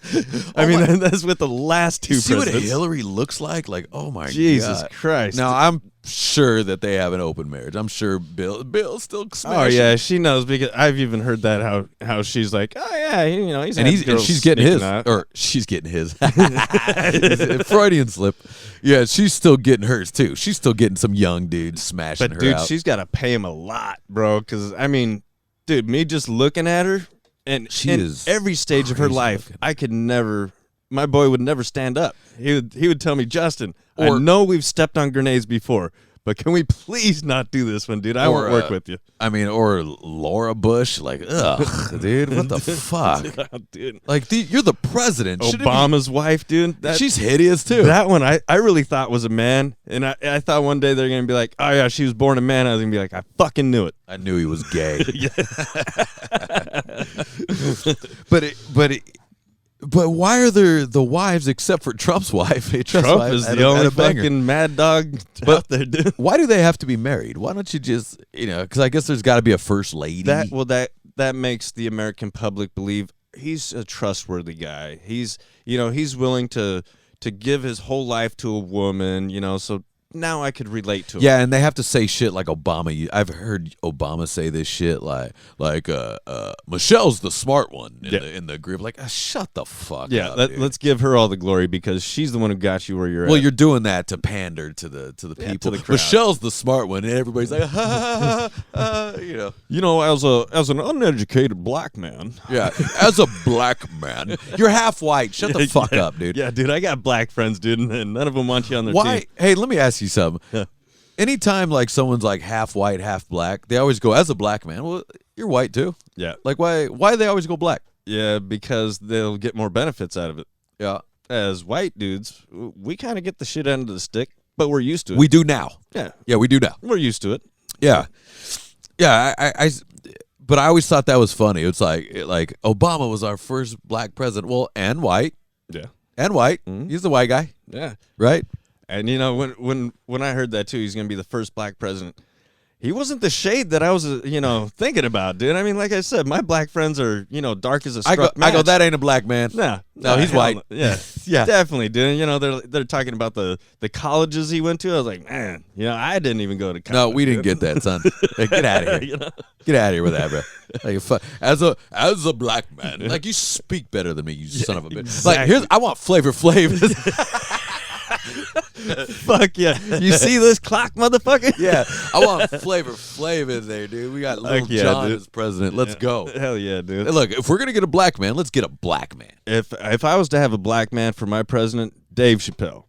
I mean, that's what the last two see presidents. what Hillary looks like? Like, oh my Jesus God. Christ. Now, I'm sure that they have an open marriage. I'm sure Bill's still smashing. Oh yeah, she knows, because I've even heard that how she's like, oh yeah, he's and she's getting his, out. or she's getting his. Freudian slip. Yeah, she's still getting hers too. She's still getting some young dude smashing But her dude, out. she's got to pay him a lot, bro. Because I mean, dude, me just looking at her, and She in is every stage of her crazy life, looking. I could never. My boy would never stand up. He would tell me, Justin, I Or- know we've stepped on grenades before, but can we please not do this one, dude? I won't work with you. I mean, or Laura Bush. Like, ugh, dude, what the fuck? Dude. Like, you're the president. Shouldn't it be- Obama's wife, dude. she's hideous too. That one I really thought was a man, and I thought one day they're gonna be like, oh yeah, she was born a man. I was gonna be like, I fucking knew it. I knew he was gay. But why are there the wives except for Trump's wife? Trump is the only fucking mad dog out there, dude. Why do they have to be married? Why don't you just, because I guess there's got to be a first lady. That makes the American public believe he's a trustworthy guy. He's willing to give his whole life to a woman, so now I could relate to him. Yeah, and they have to say shit like Obama. I've heard Obama say this shit like Michelle's the smart one in the group. Like, shut the fuck up. Let's give her all the glory, because she's the one who got you where you're at. Well, you're doing that to pander to the people. To the crowd. Michelle's the smart one, and everybody's like, ha, ha, ha, as an uneducated black man. Yeah, as a black man, you're half white. Shut the fuck up, dude. Yeah, dude, I got black friends, dude, and none of them want you on their Why? team. Hey, let me ask you something. Anytime like someone's like half white, half black, they always go, as a black man. Well, you're white too. Yeah. Like why do they always go black? Yeah, because they'll get more benefits out of it. Yeah. As white dudes, we kind of get the shit end of the stick, but we're used to it. We do now. Yeah. Yeah, we do now. We're used to it. Yeah. Yeah, but I always thought that was funny. It's like Obama was our first black president. Well, and white. Yeah. And white. Mm-hmm. He's the white guy. Yeah. Right? And when I heard that too, he's going to be the first black president. He wasn't the shade that I was, thinking about, dude. I mean, like I said, my black friends are, dark as a struck match. I go, that ain't a black man. No, he's white. No. Yeah, Yeah. definitely, dude. They're talking about the colleges he went to. I was like, man, I didn't even go to college. No, we didn't get that, son. Hey, get out of here. Get out of here with that, bro. Like, as a black man, like, you speak better than me, you son of a bitch. Exactly. Like, I want Flavor Flav. Fuck yeah. You see this clock, motherfucker? Yeah, I want Flavor Flav in there, dude. We got Lil Jon as president. Let's go. Hell yeah, dude. Hey, look, if we're gonna get a black man, let's get a black man. If I was to have a black man for my president, Dave Chappelle.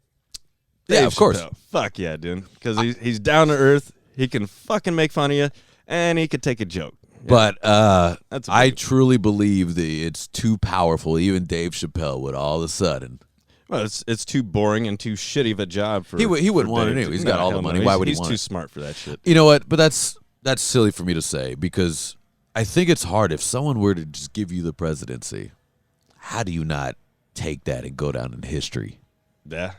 Yeah, of course. Fuck yeah, dude. Because he's down to earth. He can fucking make fun of you, and he can take a joke. Yeah. But I truly believe that it's too powerful. Even Dave Chappelle would all of a sudden. Well, it's too boring and too shitty of a job for. He wouldn't want it Dave. anyway. He's got all the money. Why would he want it? He's too smart for that shit. You know what? But that's silly for me to say because I think it's hard if someone were to just give you the presidency. How do you not take that and go down in history? Yeah.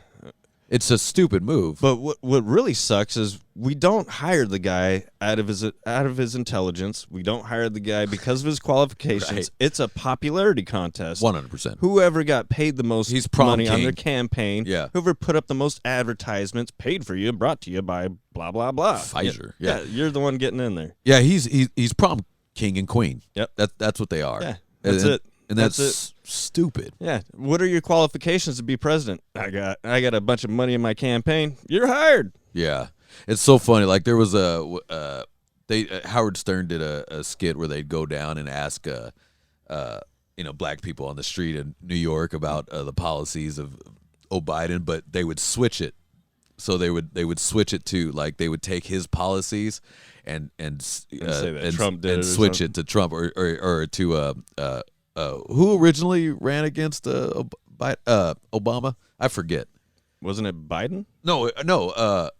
It's a stupid move. But what really sucks is we don't hire the guy out of his intelligence. We don't hire the guy because of his qualifications. Right. It's a popularity contest. 100%. Whoever got paid the most money on their campaign, Yeah. whoever put up the most advertisements, paid for you, brought to you by blah blah blah. Pfizer. Yeah, you're the one getting in there. Yeah, he's prom king and queen. Yep. That's what they are. Yeah, that's it. And that's stupid. Yeah. What are your qualifications to be president? I got a bunch of money in my campaign. You're hired. Yeah. It's so funny. Like there was Howard Stern did a skit where they'd go down and ask black people on the street in New York about the policies of Biden, but they would switch it. So they would switch it to like they would take his policies and say that Trump did and it or switch something. it to Trump or to who originally ran against Obama? I forget. Wasn't it Biden? No. No.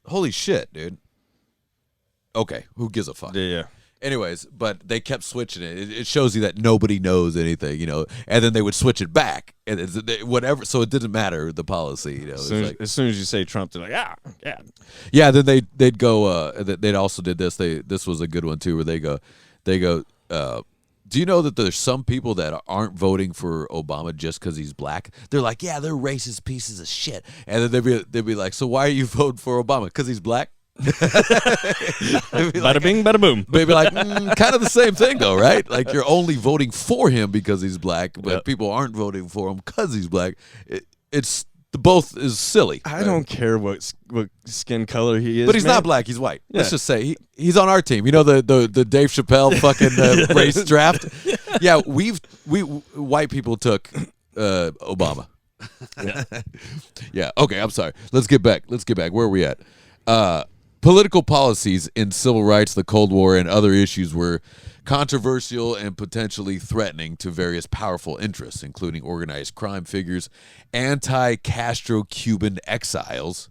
Holy shit, dude. Okay, who gives a fuck? Yeah. Anyways, but they kept switching it. It shows you that nobody knows anything, and then they would switch it back, and whatever. So it didn't matter the policy, As soon as you say Trump, they're like, yeah. Yeah, then they'd go. They'd also did this. This was a good one too, where they go. Do you know that there's some people that aren't voting for Obama just because he's black? They're like, yeah, they're racist pieces of shit. And then they'd be like, so why are you voting for Obama? Because he's black? Bada bing, bada boom. They'd be like, kind of the same thing though, right? Like you're only voting for him because he's black, but people aren't voting for him because he's black. It's both is silly. I don't care what skin color he is, but he's man. not black. He's white. Yeah. Let's just say he's on our team. You know the Dave Chappelle fucking race draft. Yeah, we white people took Obama. Yeah. Okay. I'm sorry. Let's get back. Where are we at? Political policies in civil rights, the Cold War, and other issues were controversial and potentially threatening to various powerful interests, including organized crime figures, anti-Castro-Cuban exiles,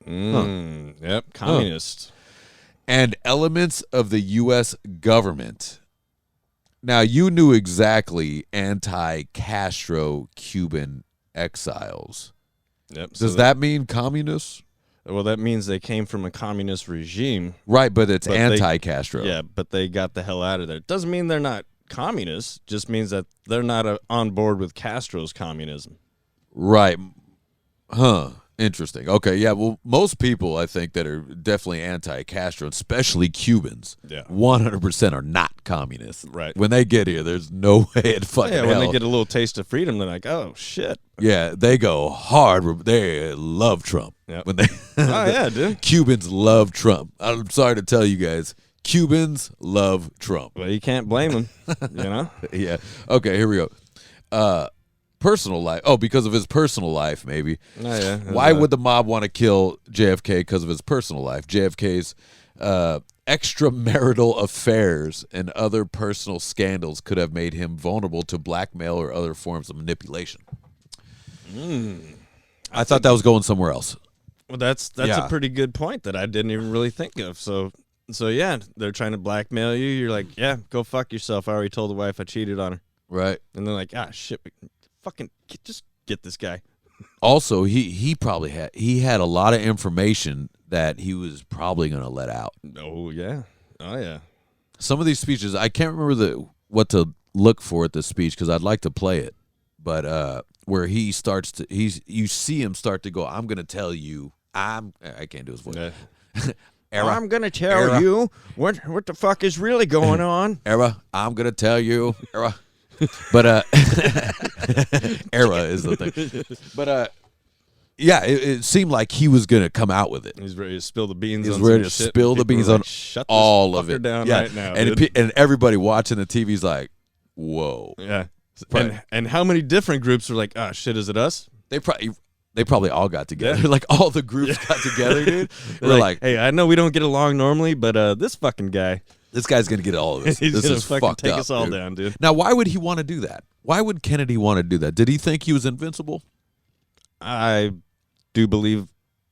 Yep, communist, and elements of the U.S. government. Now, you knew exactly anti-Castro-Cuban exiles. Yep. Does that mean communists? Well, that means they came from a communist regime. Right, but it's anti-Castro. Yeah, but they got the hell out of there. Doesn't mean they're not communists. Just means that they're not on board with Castro's communism. Right. Huh. Interesting. Okay, yeah, well, most people, I think, that are definitely anti-Castro, especially Cubans, 100% are not communists. Right. When they get here, there's no way in fucking hell. When they get a little taste of freedom, they're like, oh, shit. Yeah, they go hard. They love Trump. Yep. When they Oh, yeah, dude. Cubans love Trump. I'm sorry to tell you guys, Cubans love Trump. Well, you can't blame them, Yeah. Okay, here we go. Personal life. Oh, because of his personal life, maybe. Oh, yeah. Why would the mob want to kill JFK? Because of his personal life. JFK's extramarital affairs and other personal scandals could have made him vulnerable to blackmail or other forms of manipulation. I thought that was going somewhere else. Well, that's a pretty good point that I didn't even really think of. So yeah, they're trying to blackmail you. You're like, yeah, go fuck yourself. I already told the wife I cheated on her. Right. And they're like, shit, fucking just get this guy. Also, he probably had a lot of information that he was probably going to let out. Oh yeah. Oh yeah. Some of these speeches, I can't remember what to look for at this speech because I'd like to play it, but where he starts to, you see him start to go, I'm going to tell you, I can't do his voice. Yeah. I'm going to tell you what the fuck is really going on. I'm going to tell you. But era is the thing. But yeah, it seemed like he was going to come out with it. He's ready to spill the beans. He's ready to spill the beans on Shut all of it. Down yeah. right now, and everybody watching the TV's like, whoa. Yeah. And how many different groups are like, oh shit, is it us? They probably all got together. Yeah. Like all the groups got together, dude. They're like, hey, I know we don't get along normally, but this fucking guy. This guy's going to get all of us. He's this gonna is fucking fucked take up, us all dude. down, dude. Now, why would he want to do that? Why would Kennedy want to do that? Did he think he was invincible? I do believe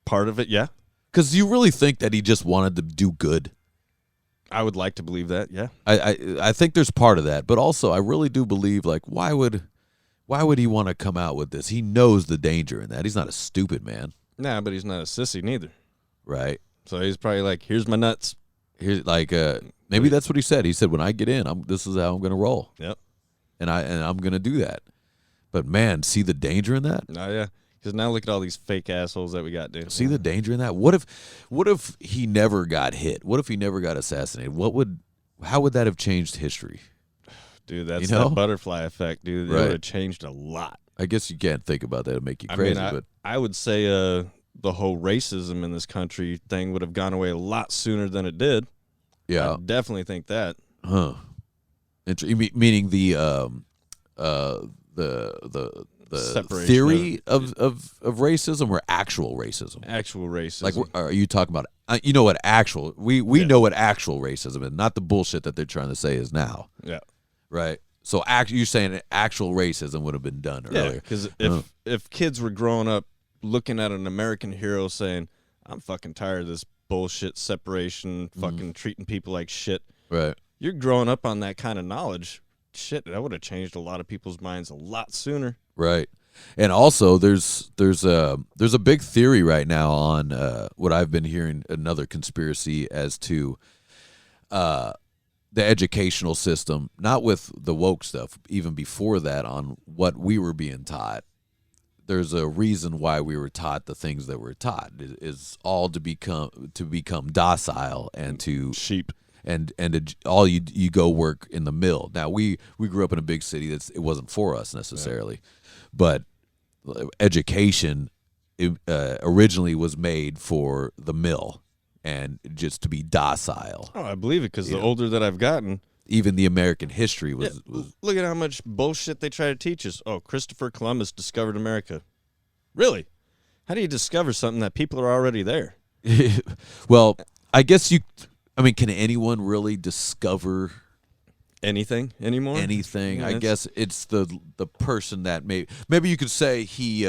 part of it, yeah. Because you really think that he just wanted to do good? I would like to believe that, yeah. I think there's part of that, but also I really do believe, like, why would he want to come out with this? He knows the danger in that. He's not a stupid man. Nah, but he's not a sissy neither. Right. So he's probably like, here's my nuts. Here's like maybe that's what he said. He said, when I get in, this is how I'm going to roll. Yep. And I'm going to do that. But man, see the danger in that? Oh yeah. Because now look at all these fake assholes that we got, dude. See the danger in that? What if he never got hit? What if he never got assassinated? How would that have changed history? Dude, that's that butterfly effect, dude. It right. would have changed a lot. I guess you can't think about that and make you crazy. But I would say the whole racism in this country thing would have gone away a lot sooner than it did. Yeah, I definitely think that. Huh? Meaning the theory of racism or actual racism? Actual racism. Like, are you talking about? You know what actual? We know what actual racism is, not the bullshit that they're trying to say is now. Yeah. Right. So you're saying actual racism would have been done earlier? Because if kids were growing up looking at an American hero saying, "I'm fucking tired of this bullshit separation, fucking treating people like shit," right? You're growing up on that kind of knowledge. Shit, that would have changed a lot of people's minds a lot sooner. Right. And also, there's a big theory right now on what I've been hearing, another conspiracy as to the educational system, not with the woke stuff, even before that, on what we were being taught. There's a reason why we were taught the things that we're taught. It is all to become docile and to sheep. And all you go work in the mill. Now we grew up in a big city it wasn't for us necessarily, but education originally was made for the mill and just to be docile. Oh, I believe it because the older that I've gotten, even the American history was look at how much bullshit they try to teach us. Oh, Christopher Columbus discovered America. Really? How do you discover something that people are already there? Well, I guess can anyone really discover anything anymore? Anything? Yeah, I guess it's the person that maybe you could say he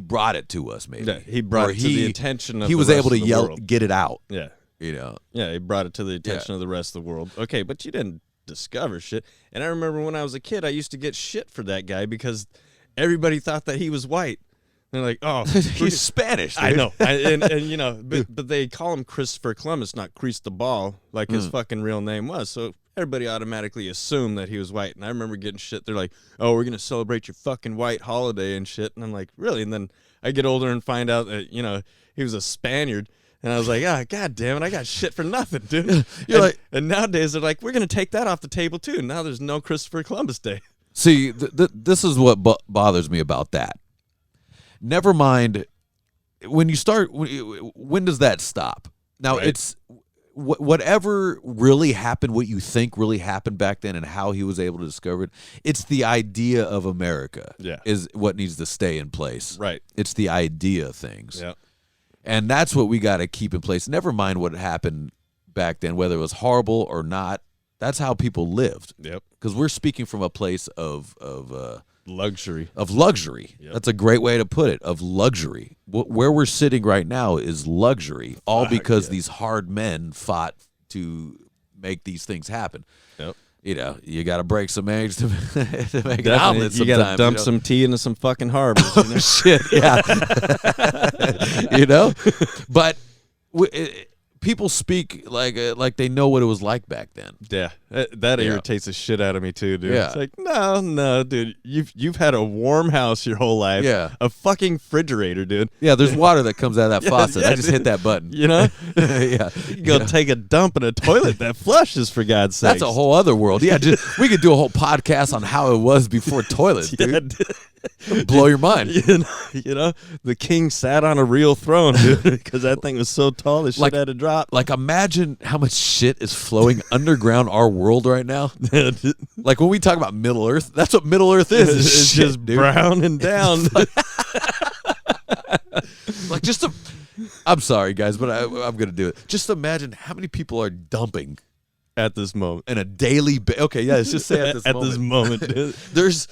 brought it to us. Maybe he brought it to the attention of. He was the able rest to of the world. Get it out. Yeah, Yeah, he brought it to the attention of the rest of the world. Okay, but you didn't discover shit. And I remember when I was a kid, I used to get shit for that guy because everybody thought that he was white. They're like, oh, he's Spanish. Dude. I know, and but they call him Christopher Columbus, not Cristobal, like his fucking real name was. So everybody automatically assumed that he was white. And I remember getting shit. They're like, oh, we're gonna celebrate your fucking white holiday and shit. And I'm like, really? And then I get older and find out that he was a Spaniard. And I was like, god damn it, I got shit for nothing, dude. And nowadays they're like, we're gonna take that off the table too. Now there's no Christopher Columbus Day. See, this is what bothers me about that. Never mind when you start. When does that stop? Now it's whatever really happened, what you think really happened back then, and how he was able to discover it. It's the idea of America. Is what needs to stay in place. Right. It's the idea of things. Yeah. And that's what we got to keep in place. Never mind what happened back then, whether it was horrible or not. That's how people lived. Yep. Because we're speaking from a place of luxury. Of luxury. Yep. That's a great way to put it. Of luxury. Where we're sitting right now is luxury. All because these hard men fought to make these things happen. Yep. You got to break some eggs to make an You omelet sometimes. You got to dump some tea into some fucking harbors. Shit, yeah. But people speak like they know what it was like back then. Yeah, that irritates the shit out of me too, dude. Yeah. It's like, no, dude. You've had a warm house your whole life. Yeah. A fucking refrigerator, dude. Yeah, there's water that comes out of that faucet. yeah, I just hit that button. You know? Yeah. You go take a dump in a toilet that flushes, for God's sake. That's a whole other world. Yeah, we could do a whole podcast on how it was before toilets, dude. Yeah, dude. Blow your mind. You know, the king sat on a real throne, dude, because that thing was so tall the shit had to drop. Like, imagine how much shit is flowing underground our world right now. Like, when we talk about Middle Earth, that's what Middle Earth is. It's shit, just dude. brown and down. Like, I'm sorry, guys, but I'm going to do it. Just imagine how many people are dumping At this moment. in a daily okay, yeah, let's just say At this moment, dude. There's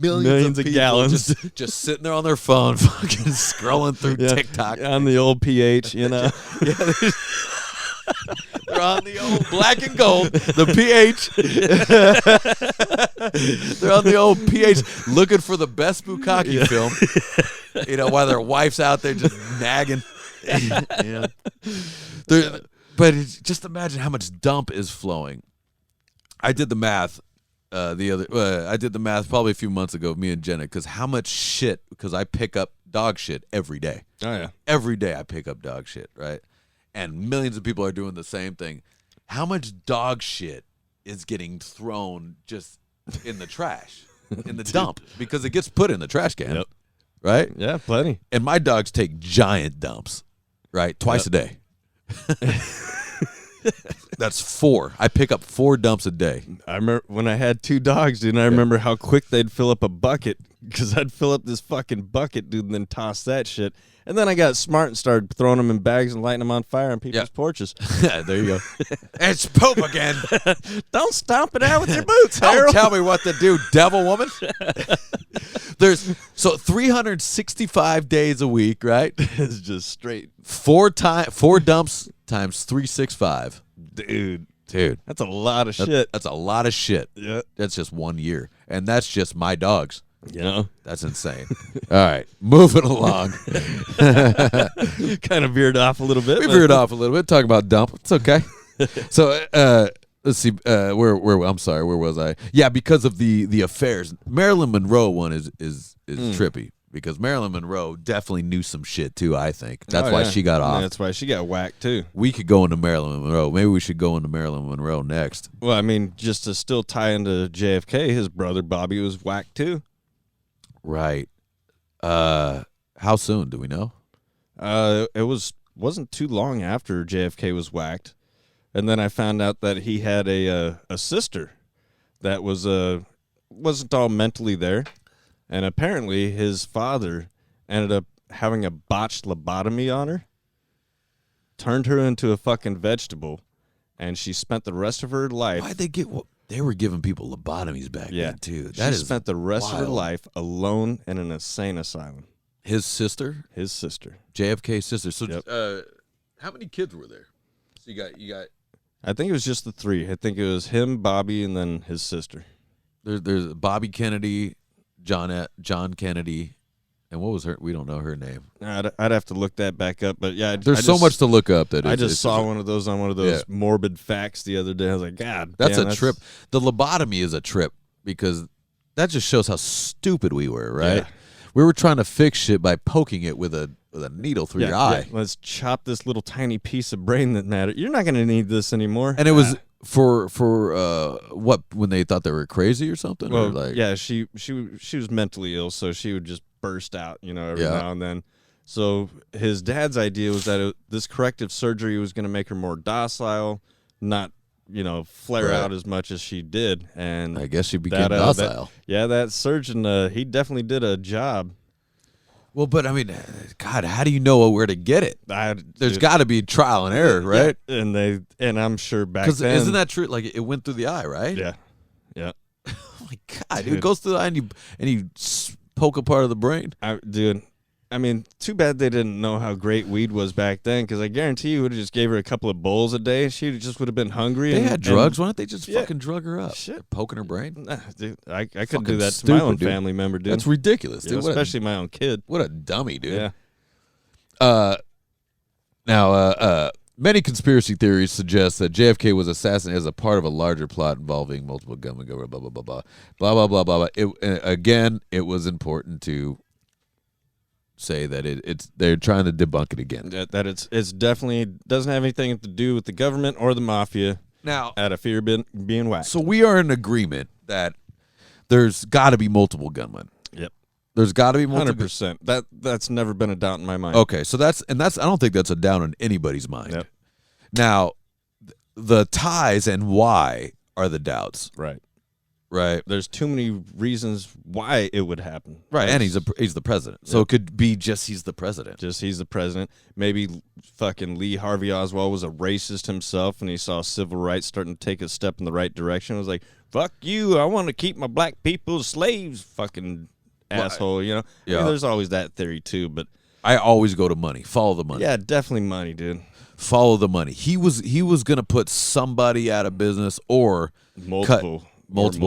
millions of people gallons just sitting there on their phone, fucking scrolling through TikTok on the old pH, you know. They're on the old black and gold, the pH. They're on the old pH looking for the best bukkake film. You know, while their wife's out there just nagging. Yeah. But just imagine how much dump is flowing. I did the math. I did the math probably a few months ago, me and Jenna, because how much shit, because I pick up dog shit every day. Oh, yeah. Every day I pick up dog shit, right? And millions of people are doing the same thing. How much dog shit is getting thrown just in the trash, in the dump, because it gets put in the trash can, right? Yeah, plenty. And my dogs take giant dumps, right? Twice a day. That's 4. I pick up 4 dumps a day. I remember when I had 2 dogs, dude, and I remember how quick they'd fill up a bucket, because I'd fill up this fucking bucket, dude, and then toss that shit. And then I got smart and started throwing them in bags and lighting them on fire on people's porches. There you go. It's poop again. Don't stomp it out with your boots, Don't Harold. tell me what to do, devil woman. There's 365 days a week, right? It's just straight. 4 dumps times 365. Dude. That's a lot of shit. That's a lot of shit. Yeah. That's just 1 year. And that's just my dogs. You know? That's insane. All right. Moving along. Kind of veered off a little bit. We veered off a little bit. Talking about dump. It's okay. So, let's see. I'm sorry. Where was I? Yeah, because of the affairs. Marilyn Monroe one is trippy, because Marilyn Monroe definitely knew some shit too. I think that's why she got off. That's why she got whacked too. We could go into Marilyn Monroe. Maybe we should go into Marilyn Monroe next. Well, I mean, just to still tie into JFK, his brother Bobby was whacked too. Right. How soon do we know? It wasn't too long after JFK was whacked, and then I found out that he had a sister that wasn't all mentally there, and apparently his father ended up having a botched lobotomy on her, turned her into a fucking vegetable, and she spent the rest of her life. Why'd they get? They were giving people lobotomies back then too. She spent the rest of her life alone in an insane asylum. His sister, JFK's sister. So, how many kids were there? So you got. I think it was just the 3. I think it was him, Bobby, and then his sister. There's Bobby Kennedy, John Kennedy, and what was her? We don't know her name. I'd have to look that back up, but yeah, there's so much to look up. That I just saw one of those on one of those morbid facts the other day. I was like, God, that's a trip. The lobotomy is a trip, because that just shows how stupid we were, right? Yeah. We were trying to fix shit by poking it with a needle through your eye. Yeah. Let's chop this little tiny piece of brain that mattered. You're not going to need this anymore. And it was for what, when they thought they were crazy or something? Well, or like, yeah, she was mentally ill, so she would just burst out, every now and then. So his dad's idea was that this corrective surgery was going to make her more docile, not flare out as much as she did. And I guess she became docile. That surgeon, he definitely did a job. Well, but I mean, God, how do you know where to get it? There's got to be trial and error, right? Yeah. And I'm sure back then, isn't that true? Like, it went through the eye, right? Yeah. Oh my God, dude. It goes through the eye and you poke a part of the brain. I mean, too bad they didn't know how great weed was back then, because I guarantee you would have just gave her a couple of bowls a day. She just would have been hungry. They had drugs. Why don't they just fucking drug her up? Shit. Poking her brain? Nah, dude, I couldn't do that to my own family member, dude. That's ridiculous, dude. Especially my own kid. What a dummy, dude. Yeah. Now, many conspiracy theories suggest that JFK was assassinated as a part of a larger plot involving multiple gunmen. Blah blah blah blah blah blah blah blah blah. Again, it was important to say that they're trying to debunk it again. That it's definitely doesn't have anything to do with the government or the mafia. Now, out of fear of being whacked. So we are in agreement that there's got to be multiple gunmen. Yep. There's got to be multiple. 100%. That's never been a doubt in my mind. Okay, so that's I don't think that's a doubt in anybody's mind. Yep. Now, the ties and why are the doubts. Right. Right. There's too many reasons why it would happen. Right, and he's the president. So it could be just he's the president. Just he's the president. Maybe fucking Lee Harvey Oswald was a racist himself, and he saw civil rights starting to take a step in the right direction. It was like, fuck you, I want to keep my black people slaves, fucking asshole, you know? Yeah. I mean, there's always that theory, too, but... I always go to money. Follow the money. Yeah, definitely money, dude. Follow the money. He was going to put somebody out of business or multiple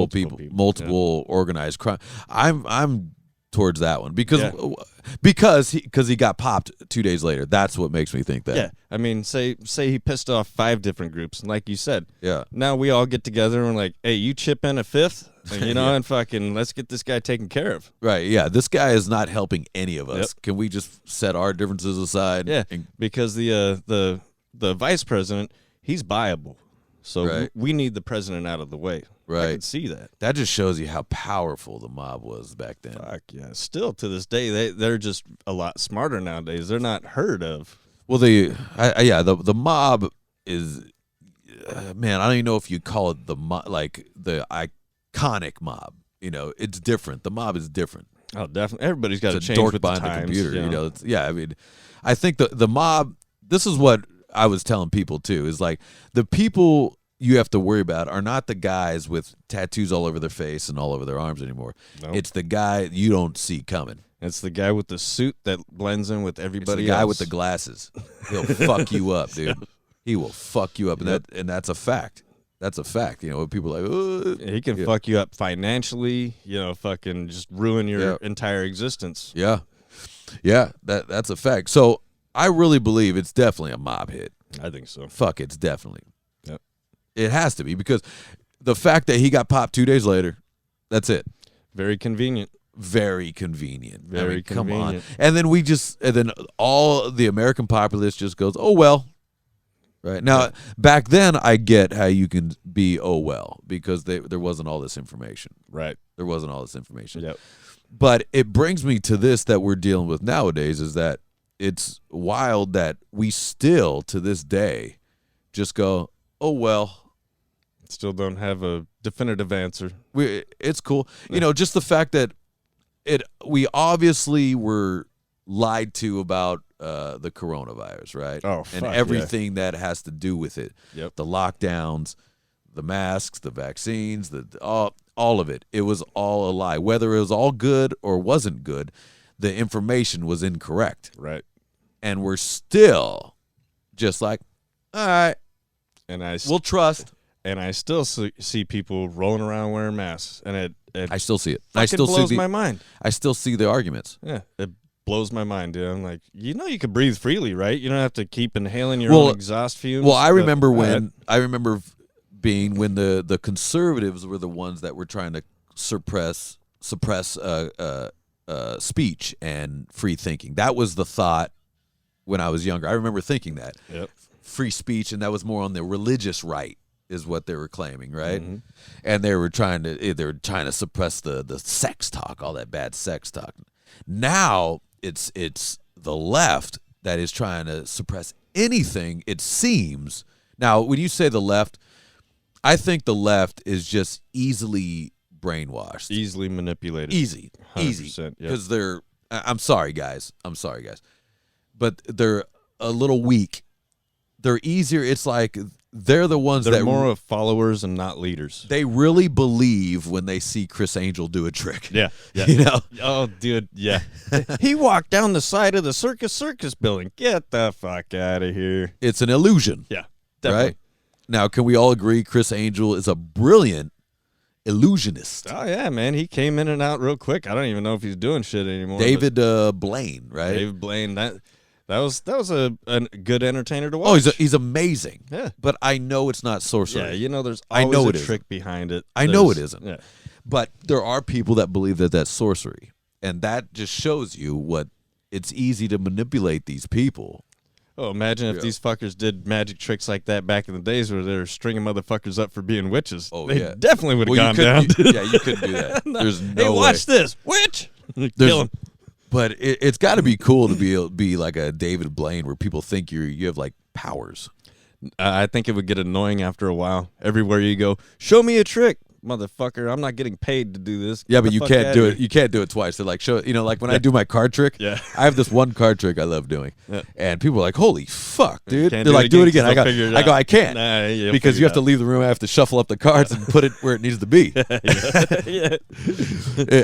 people, multiple organized crime. I'm towards that one because he got popped 2 days later. That's what makes me think that. Yeah, I mean, say he pissed off 5 different groups, and like you said, yeah. Now we all get together and we're like, hey, you chip in a 5th, you know, and fucking let's get this guy taken care of. Right. Yeah. This guy is not helping any of us. Yep. Can we just set our differences aside? Yeah. Because the vice president, he's viable. So we need the president out of the way. Right. I can see that. That just shows you how powerful the mob was back then. Fuck yeah. Still to this day, they're just a lot smarter nowadays. They're not heard of. Well, the mob is, man, I don't even know if you call it the iconic mob. You know, it's different. The mob is different. Oh, definitely. Everybody's got to change dork with behind the times. The computer. You know? I mean, I think the mob. This is what I was telling people too. Is like the people you have to worry about are not the guys with tattoos all over their face and all over their arms anymore. Nope. It's the guy you don't see coming. It's the guy with the suit that blends in with everybody else. The guy else. with the glasses. He'll fuck you up, dude. He will fuck you up, and that's a fact. That's a fact. You know, people are like, he can fuck you up financially. You know, fucking just ruin your entire existence. Yeah, yeah. That's a fact. So I really believe it's definitely a mob hit. I think so. Fuck, it's definitely. Yep. It has to be because the fact that he got popped 2 days later, that's it. Very convenient. Very convenient. Very convenient. Come on. And then all the American populace just goes, oh, well. Right. Now, back then, I get how you can be, oh, well, because there wasn't all this information. Right. There wasn't all this information. Yep. But it brings me to this that we're dealing with nowadays is that it's wild that we still, to this day, just go, oh, well. Still don't have a definitive answer. It's cool. You know, just the fact that we obviously were lied to about the coronavirus, right? Oh, and everything that has to do with it. Yep. The lockdowns, the masks, the vaccines, all of it. It was all a lie. Whether it was all good or wasn't good, the information was incorrect. Right. And we're still just like, all right, and we'll trust. And I still see people rolling around wearing masks, and it I still see it. I still blows my mind. I still see the arguments. Yeah, it blows my mind, dude. I'm like, you know, you can breathe freely, right? You don't have to keep inhaling your own exhaust fumes. Well, I remember being when the conservatives were the ones that were trying to suppress speech and free thinking. That was the thought when I was younger. I remember thinking that free speech, and that was more on the religious right. Is what they were claiming, right? Mm-hmm. And they were trying to suppress the sex talk, all that bad sex talk. Now it's the left that is trying to suppress anything, it seems. Now, when you say the left, I think the left is just easily brainwashed, easily manipulated, easy, because they're. I'm sorry, guys, but they're a little weak. They're easier. It's like. They're the ones They're that more of followers and not leaders. They really believe when they see Chris Angel do a trick. Yeah. You know? Oh, dude, yeah. He walked down the side of the circus building. Get the fuck out of here. It's an illusion. Yeah, definitely. Right? Now, can we all agree Chris Angel is a brilliant illusionist? Oh, yeah, man. He came in and out real quick. I don't even know if he's doing shit anymore. David Blaine, right? David Blaine. That was a good entertainer to watch. Oh, he's amazing. Yeah. But I know it's not sorcery. Yeah, there's I always know a it trick isn't. behind it. I know it isn't. Yeah. But there are people that believe that that's sorcery. And that just shows you what it's easy to manipulate these people. Oh, imagine if these fuckers did magic tricks like that back in the days where they were stringing motherfuckers up for being witches. Oh, they yeah. definitely would have gone down. You couldn't do that. There's no hey, way. watch this. Witch! Kill him. But it's got to be cool to be like a David Blaine where people think you have like powers. I think it would get annoying after a while. Everywhere you go, show me a trick. Motherfucker, I'm not getting paid to do this. Yeah, Get but the you fuck can't outta do here. it. You can't do it twice. They're like, show, like when I do my card trick. Yeah. I have this one card trick I love doing, and people are like, "Holy fuck, dude!" Can't They're like, "Do it again." 'cause they'll figure it I go, out. I can't Nah, you'll because figure you it have to out. leave the room. I have to shuffle up the cards and put it where it needs to be. Yeah.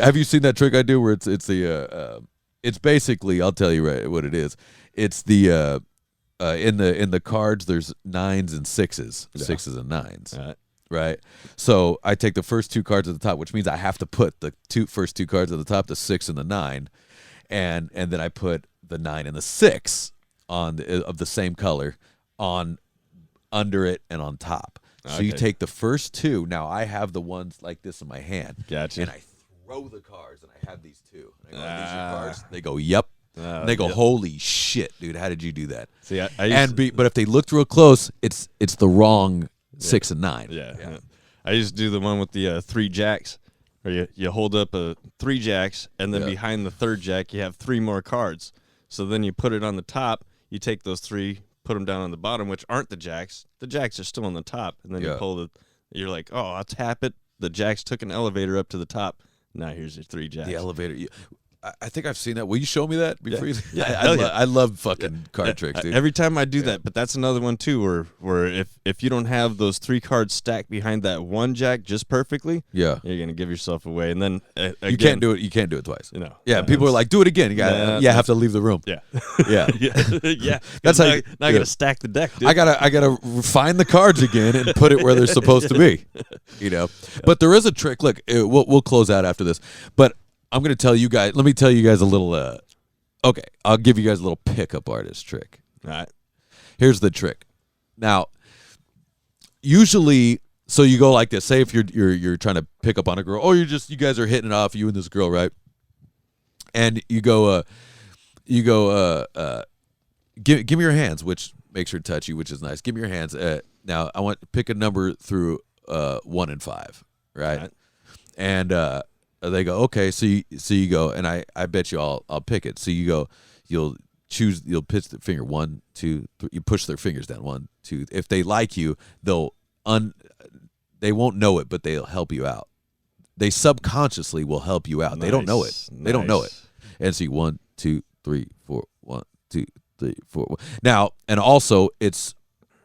Have you seen that trick I do where it's it's basically, I'll tell you right what it is. It's the in the cards there's 9s and 6s, 6s and 9s. All right. Right, so I take the first 2 cards at the top, which means I have to put the first 2 cards at the top, the 6 and the 9, and then I put the 9 and the 6 of the same color on under it and on top. So you Okay. take the first 2. Now I have the ones like this in my hand, Gotcha. and I throw the cards, and I have these 2. And I go, "Are these your cards?" They go, "Yep." And they go, yep. "Holy shit, dude! How did you do that?" See, I used But if they looked real close, it's the wrong 6 and 9. Yeah. I used to do the one with the 3 jacks, where you hold up 3 jacks, and then behind the 3rd jack you have 3 more cards. So then you put it on the top. You take those 3, put them down on the bottom, which aren't the jacks. The jacks are still on the top, and then you pull the. You're like, oh, I'll tap it. The jacks took an elevator up to the top. Now here's your 3 jacks. The elevator. I think I've seen that. Will you show me that before you? Yeah, I love fucking card tricks, dude. Every time I do that, but that's another one too, where if you don't have those 3 cards stacked behind that 1 jack just perfectly, Yeah. you're gonna give yourself away. And then again, You can't do it. You can't do it twice. You know. Yeah. People are like, "Do it again." You got. Nah, have to leave the room. Yeah. Yeah. yeah. That's how. Now I gotta stack the deck, dude. I gotta find the cards again and put it where they're supposed to be. But there is a trick. Look, we'll close out after this. But I'm gonna tell you guys. Let me tell you guys a little. Okay, I'll give you guys a little pickup artist trick. All right. Here's the trick. Now, usually, so you go like this. Say if you're trying to pick up on a girl, or you guys are hitting it off, you and this girl, right? And you go, give me your hands, which makes her touch you, which is nice. Give me your hands. Now I want pick a number through 1 and 5, right? And they go, okay. So you go, and I bet you I'll pick it. So you go, you'll pitch the finger 1, 2, 3. You push their fingers down 1, 2. If they like you, they won't know it, but they'll help you out. They subconsciously will help you out. They don't know it. They don't know it. And see 1, 2, 3, 4. 1, 2, 3, 4. Now, and also it's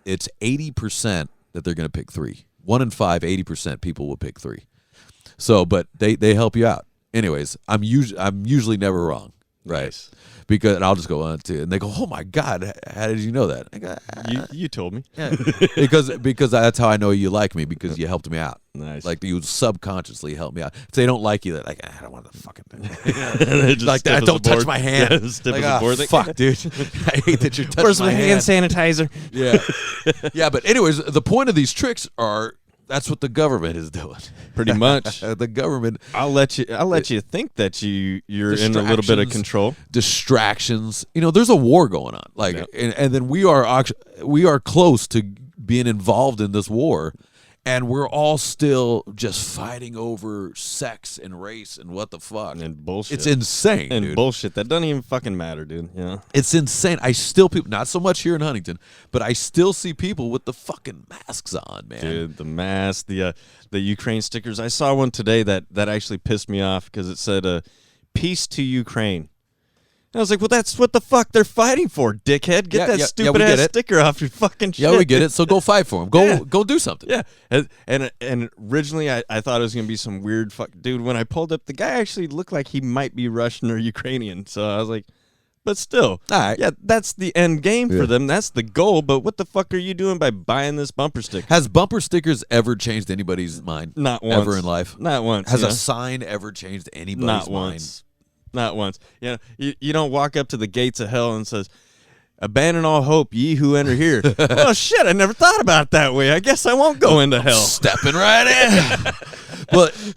80% that they're going to pick 3. 1 in 5, 80% people will pick 3. So, but they help you out. Anyways, I'm usually never wrong, right? Nice. Because and I'll just go 1, 2, and they go, "Oh my God, how did you know that?" I go, You told me. yeah. because that's how I know you like me, because you helped me out. Nice. Like you subconsciously help me out. If they don't like you, they're like, I don't want to fucking Just like stiff that. as Don't a touch board. my hand. Yeah, stiff Like, as a board. fuck, dude. I hate that you're touching Where's my hand sanitizer? Yeah, yeah. But anyways, the point of these tricks are that's what the government is doing. Pretty much. The government I'll let you think that you're in a little bit of control. Distractions. There's a war going on. Like, Yep. and then we are close to being involved in this war, and we're all still just fighting over sex and race and what the fuck. And bullshit. It's insane, and dude. bullshit that doesn't even fucking matter, dude. You know? It's insane. I still not so much here in Huntington, but I still see people with the fucking masks on, man. Dude, the mask, the Ukraine stickers. I saw one today that actually pissed me off because it said "Peace to Ukraine." And I was like, well, that's what the fuck they're fighting for, dickhead. Get that stupid we get ass it. sticker off your fucking shit. Yeah, we get it. So go fight for them. Go do something. Yeah, and originally I thought it was gonna be some weird fuck dude. When I pulled up, the guy actually looked like he might be Russian or Ukrainian. So I was like, but still, All right. yeah, that's the end game Yeah. for them. That's the goal. But what the fuck are you doing by buying this bumper sticker? Has bumper stickers ever changed anybody's mind? Not once. Ever in life? Not once. Has you a know? sign ever changed anybody's Not mind? once. Not once. You don't walk up to the gates of hell and says, Abandon all hope, ye who enter here. Oh, shit, I never thought about it that way. I guess I won't go into hell. Stepping right in. But,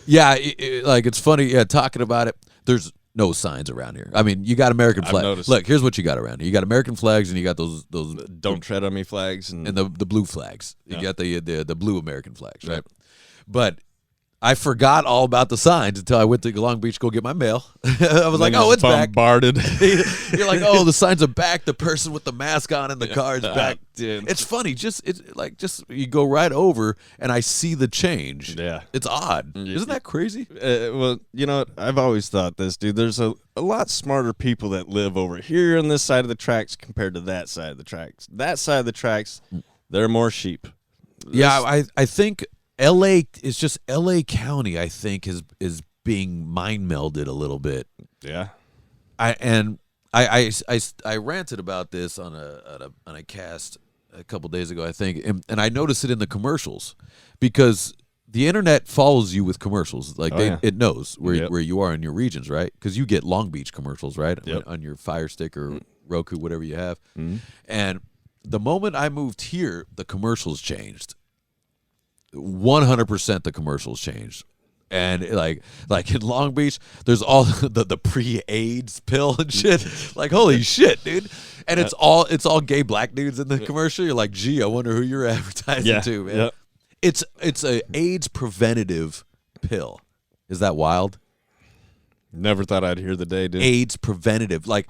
yeah, it's funny, talking about it. There's no signs around here. I mean, you got American flags. Look, here's what you got around here. You got American flags, and you got those don't tread on me flags. And the blue flags. You got the blue American flags, right? But I forgot all about the signs until I went to Long Beach to go get my mail. I was like, it's bombarded. Back. You're like, the signs are back. The person with the mask on in the car is back. Dude. It's funny. Just you go right over and I see the change. Yeah. It's odd. Isn't that crazy? Well, you know what? I've always thought this, dude. There's a lot smarter people that live over here on this side of the tracks compared to that side of the tracks. That side of the tracks, there are more sheep. Yeah, I think L.A. is just L.A. County. I think is being mind melded a little bit. Yeah, I ranted about this on a cast a couple days ago, I think, and I noticed it in the commercials because the internet follows you with commercials. Like it knows where you are in your regions, right? Because you get Long Beach commercials, right, on your Fire Stick or Roku, whatever you have. Mm-hmm. And the moment I moved here, the commercials changed. 100% the commercials changed. And like in Long Beach, there's all the pre-AIDS pill and shit. Like, holy shit, dude. And it's all gay black dudes in the commercial. You're like, gee, I wonder who you're advertising to, man. Yep. It's a AIDS preventative pill. Is that wild? Never thought I'd hear the day, dude. AIDS preventative. Like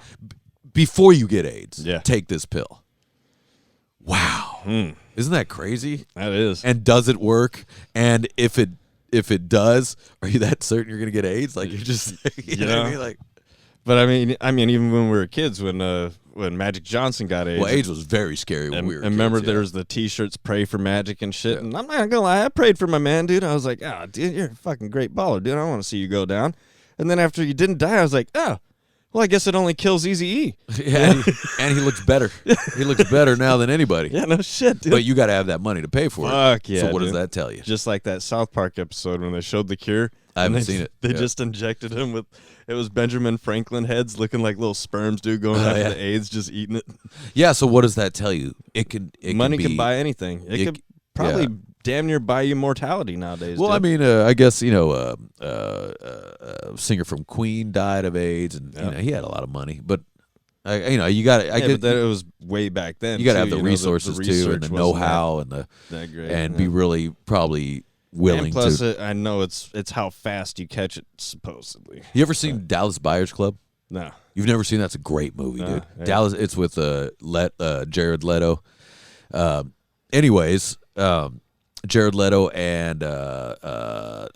before you get AIDS, take this pill. Wow. Isn't that crazy? That is. And does it work? And if it does, are you that certain you're going to get AIDS? Like, you're just, you know what I mean? Like, but I mean, even when we were kids, when Magic Johnson got AIDS. Well, AIDS was very scary when we were kids. And remember, there was the T-shirts, pray for Magic and shit. Yeah. And I'm not going to lie, I prayed for my man, dude. I was like, dude, you're a fucking great baller, dude. I want to see you go down. And then after you didn't die, I was like, well, I guess it only kills Eazy-E. Yeah, and he looks better. He looks better now than anybody. Yeah, no shit, dude. But you got to have that money to pay for it. Fuck yeah, so what does that tell you? Just like that South Park episode when they showed The Cure. I haven't seen it. They just injected him with, it was Benjamin Franklin heads looking like little sperms, dude, going after the AIDS, just eating it. Yeah, so what does that tell you? Money can buy anything. It could probably damn near buy you mortality nowadays. Well, dude. I mean, I guess, a singer from Queen died of AIDS, and he had a lot of money, but you got. But that it was way back then. You got to have the resources too, and the know-how, and be really probably willing and plus to. I know it's how fast you catch it. Supposedly. You ever seen Dallas Buyers Club? No. You've never seen? That's a great movie, dude. Yeah. Dallas. It's with Jared Leto. Anyways. Jared Leto and what's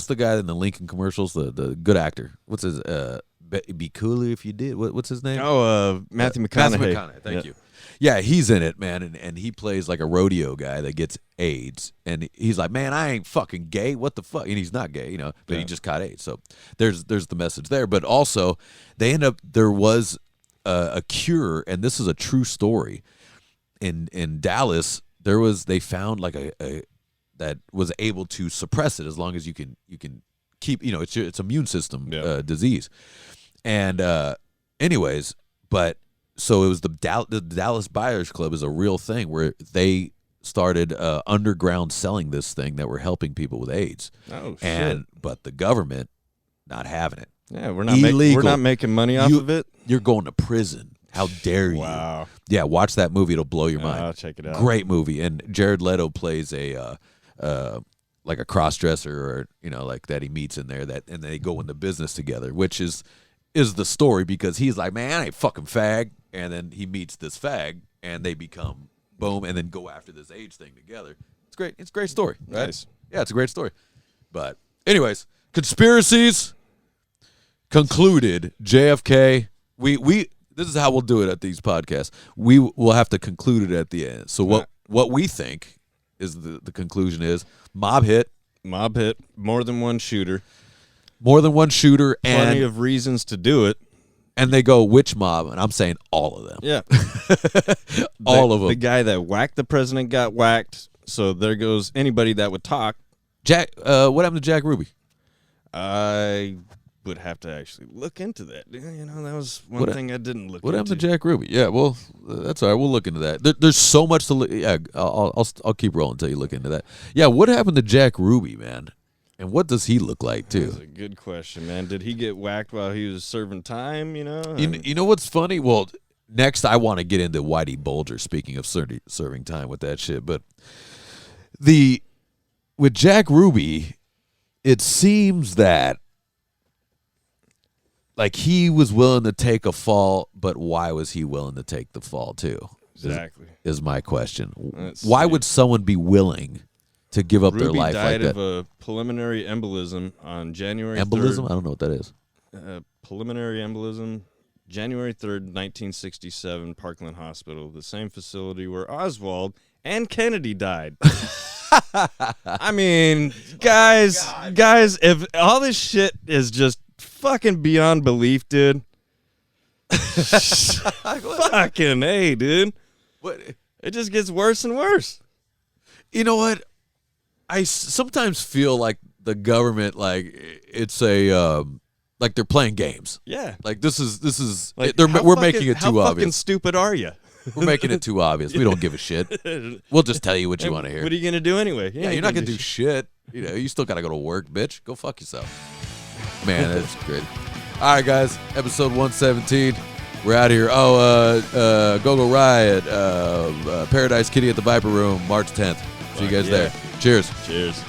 the guy in the Lincoln commercials? The good actor. What's his be cooler if you did. What's his name? Matthew McConaughey. Matthew McConaughey. Thank you. Yeah, he's in it, man, and he plays like a rodeo guy that gets AIDS, and he's like, man, I ain't fucking gay. What the fuck? And he's not gay, but he just caught AIDS. So there's the message there, but also there was a cure, and this is a true story in Dallas. They found like a that was able to suppress it as long as you can keep it's immune system disease, and anyways, but so it was the Dallas Buyers Club is a real thing where they started underground selling this thing that were helping people with AIDS. Oh shit! But the government not having it. Yeah, we're not making money off of it. You're going to prison. How dare you? Wow. Yeah, watch that movie. It'll blow your mind. I'll check it out. Great movie. And Jared Leto plays a like a cross-dresser or, like that he meets in there and they go into business together, which is the story because he's like, man, I ain't fucking fag. And then he meets this fag and they become boom and then go after this AIDS thing together. It's great. It's a great story. Right? Nice. Yeah, it's a great story. But anyways, conspiracies concluded. JFK. This is how we'll do it at these podcasts. We will have to conclude it at the end. So what we think is the conclusion is mob hit. Mob hit. More than one shooter. And plenty of reasons to do it. And they go, which mob? And I'm saying all of them. Yeah. All of them. The guy that whacked the president got whacked. So there goes anybody that would talk. Jack. What happened to Jack Ruby? I would have to actually look into that. You know, that was one thing I didn't look into. What happened to Jack Ruby? Yeah, well, that's all right. We'll look into that. There's so much to look. Yeah, I'll keep rolling until you look into that. Yeah, what happened to Jack Ruby, man? And what does he look like too? That's a good question, man. Did he get whacked while he was serving time? You know. You know what's funny? Well, next I want to get into Whitey Bulger. Speaking of serving time with that shit, but with Jack Ruby, it seems that like he was willing to take a fall, but why was he willing to take the fall too? Exactly. Is my question. Let's Why see. would someone be willing to give up their Ruby life died like that? of a pulmonary embolism on January Embolism? 3rd. I don't know what that is. Pulmonary embolism, January 3rd, 1967, Parkland Hospital, the same facility where Oswald and Kennedy died. I mean, guys, if all this shit is just fucking beyond belief, dude. Fucking A, dude. What? It just gets worse and worse. You know what? I sometimes feel like the government, like it's a like they're playing games. Yeah. Like this is Like, we're making it how too fucking obvious. stupid are you? We're making it too obvious. We don't give a shit. We'll just tell you what you want to hear. What are you gonna do anyway? Yeah, you're not gonna do shit. You know, you still gotta go to work, bitch. Go fuck yourself. Man, that's great. All right, guys. Episode 117. We're out here. Go Riot. Paradise Kitty at the Viper Room, March 10th. See you guys there. Cheers. Cheers.